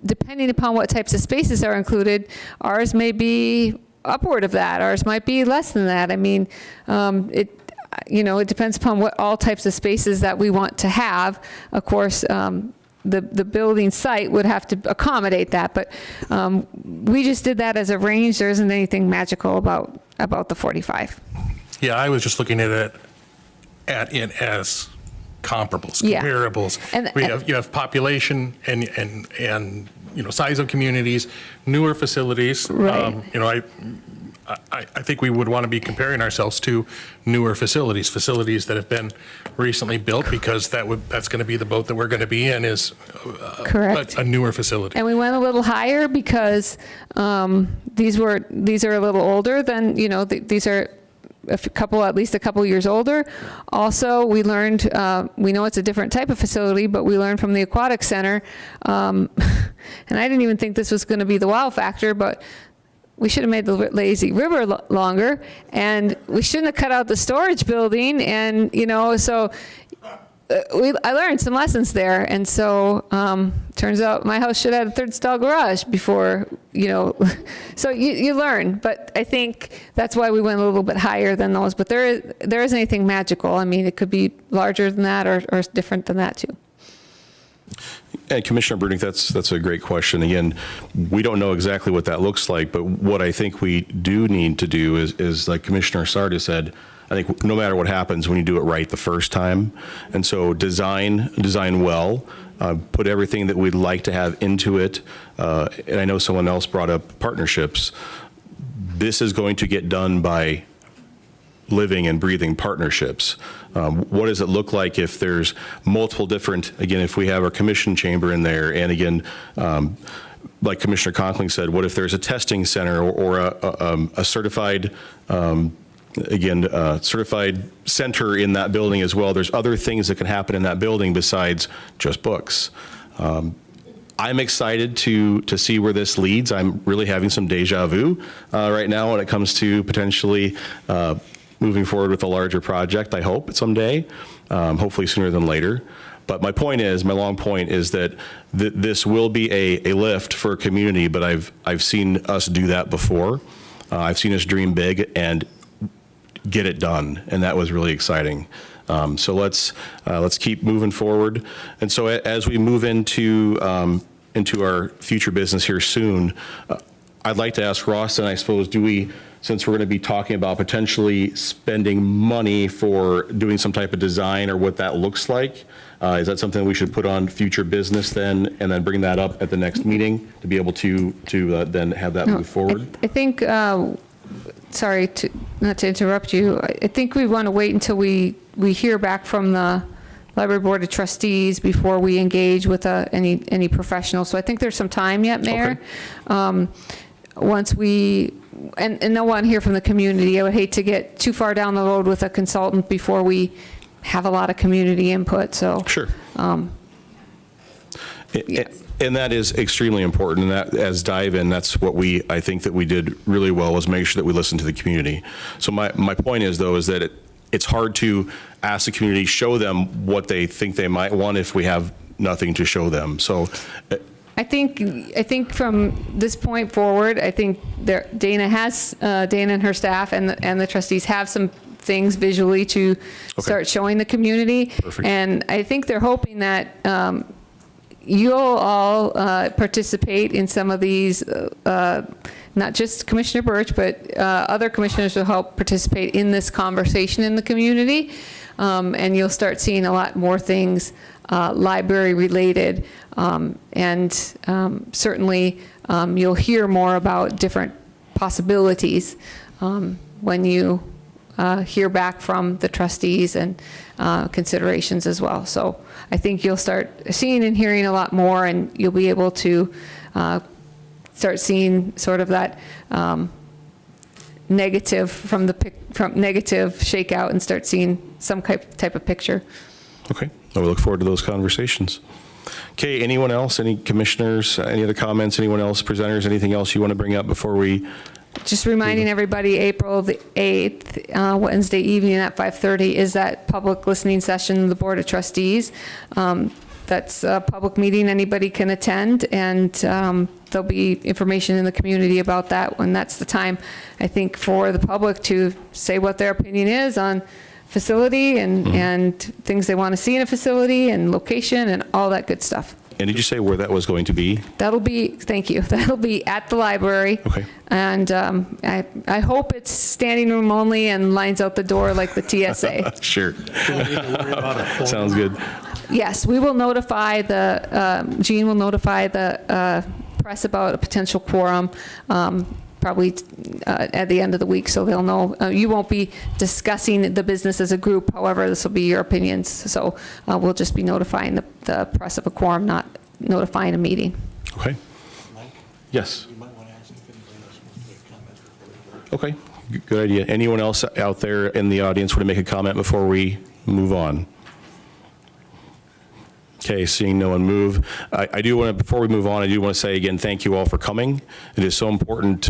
[SPEAKER 1] depending upon what types of spaces are included, ours may be upward of that. Ours might be less than that. I mean, it depends upon what all types of spaces that we want to have. Of course, the building site would have to accommodate that, but we just did that as a range. There isn't anything magical about the 45.
[SPEAKER 9] Yeah, I was just looking at it as comparables,
[SPEAKER 1] Yeah.
[SPEAKER 9] comparables.
[SPEAKER 1] And-
[SPEAKER 9] You have population and size of communities, newer facilities.
[SPEAKER 1] Right.
[SPEAKER 9] I think we would want to be comparing ourselves to newer facilities that have been recently built, because that's going to be the boat that we're going to be in, is
[SPEAKER 1] Correct.
[SPEAKER 9] a newer facility.
[SPEAKER 1] And we went a little higher because these are a little older than, these are at least a couple years older. Also, we learned, we know it's a different type of facility, but we learned from the aquatic center, and I didn't even think this was going to be the wow factor, but we should have made the lazy river longer, and we shouldn't have cut out the storage building, and so I learned some lessons there, and so turns out my house should have had a third stall garage before, so you learn. But I think that's why we went a little bit higher than those. But there isn't anything magical. I mean, it could be larger than that or different than that too.
[SPEAKER 2] And Commissioner Bruning, that's a great question. Again, we don't know exactly what that looks like, but what I think we do need to do is like Commissioner Sarda said, I think no matter what happens, we need to do it right the first time. And so design well, put everything that we'd like to have into it. And I know someone else brought up partnerships. This is going to get done by living and breathing partnerships. What does it look like if there's multiple different, again, if we have our commission chamber in there, and again, like Commissioner Conkling said, what if there's a testing center or a certified, certified center in that building as well? There's other things that can happen in that building besides just books. I'm excited to see where this leads. I'm really having some deja vu right now when it comes to potentially moving forward with a larger project, I hope someday, hopefully sooner than later. But my long point is that this will be a lift for a community, but I've seen us do that before. I've seen us dream big and get it done, and that was really exciting. So let's keep moving forward. And so as we move into our future business here soon, I'd like to ask Ross, and I suppose, since we're going to be talking about potentially spending money for doing some type of design or what that looks like, is that something we should put on future business then, and then bring that up at the next meeting to be able to then have that move forward?
[SPEAKER 1] I think, sorry not to interrupt you, I think we want to wait until we hear back from the Library Board of Trustees before we engage with any professionals. So I think there's some time yet, Mayor.
[SPEAKER 2] Okay.
[SPEAKER 1] Once and no one here from the community, I would hate to get too far down the road with a consultant before we have a lot of community input, so.
[SPEAKER 2] Sure.
[SPEAKER 1] Yes.
[SPEAKER 2] And that is extremely important, and that, as dive in, that's what I think that we did really well, was make sure that we listened to the community. So my point is, though, is that it's hard to ask the community, show them what they think they might want if we have nothing to show them. So
[SPEAKER 1] I think from this point forward, I think Dana and her staff and the trustees have some things visually to start showing the community.
[SPEAKER 2] Perfect.
[SPEAKER 1] And I think they're hoping that you'll all participate in some of these, not just Commissioner Birch, but other commissioners will help participate in this conversation in the community. And you'll start seeing a lot more things library related. And certainly you'll hear more about different possibilities when you hear back from the trustees and considerations as well. So I think you'll start seeing and hearing a lot more, and you'll be able to start seeing sort of that negative from negative shakeout and start seeing some type of picture.
[SPEAKER 2] Okay, I will look forward to those conversations. Okay, anyone else, any commissioners, any other comments, anyone else, presenters, anything else you want to bring up before we?
[SPEAKER 1] Just reminding everybody, April the 8th, Wednesday evening at 5:30 is that public listening session of the Board of Trustees. That's a public meeting anybody can attend, and there'll be information in the community about that when that's the time, I think, for the public to say what their opinion is on facility and things they want to see in a facility and location and all that good stuff.
[SPEAKER 2] And did you say where that was going to be?
[SPEAKER 1] That'll be, thank you, that'll be at the library.
[SPEAKER 2] Okay.
[SPEAKER 1] And I hope it's standing room only and lines out the door like the TSA.
[SPEAKER 2] Sure. Sounds good.
[SPEAKER 1] Yes, we will notify Jean will notify the press about a potential quorum, probably at the end of the week, so they'll know. You won't be discussing the business as a group, however, this will be your opinions. So we'll just be notifying the press of a quorum, not notifying a meeting.
[SPEAKER 2] Okay. Yes. Okay, good idea. Anyone else out there in the audience want to make a comment before we move on? Okay, seeing no one move. I do want to, before we move on, I do want to say again, thank you all for coming. It is so important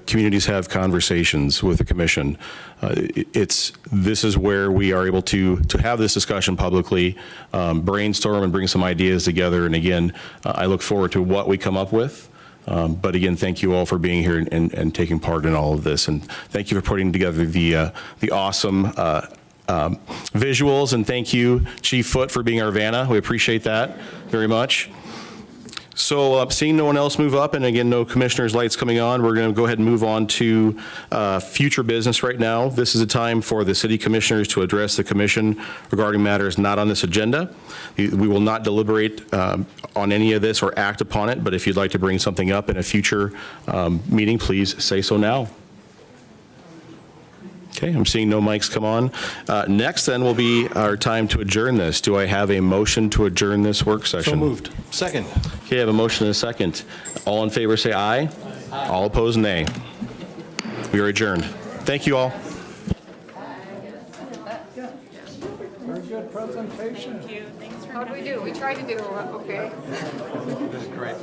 [SPEAKER 2] communities have conversations with the commission. This is where we are able to have this discussion publicly, brainstorm and bring some ideas together. And again, I look forward to what we come up with. But again, thank you all for being here and taking part in all of this. And thank you for putting together the awesome visuals, and thank you, Chief Foote, for being our Vanna. We appreciate that very much. So seeing no one else move up, and again, no commissioners' lights coming on, we're going to go ahead and move on to future business right now. This is a time for the city commissioners to address the commission regarding matters not on this agenda. We will not deliberate on any of this or act upon it, but if you'd like to bring something up in a future meeting, please say so now. Okay, I'm seeing no mics come on. Next, then, will be our time to adjourn this. Do I have a motion to adjourn this work session?
[SPEAKER 7] So moved. Second.
[SPEAKER 2] Okay, I have a motion and a second. All in favor, say aye. Aye. All opposed, nay. We are adjourned. Thank you all.
[SPEAKER 5] Very good presentation.
[SPEAKER 6] Thank you. Thanks for
[SPEAKER 1] How do we do? We tried to do, okay.
[SPEAKER 7] Great.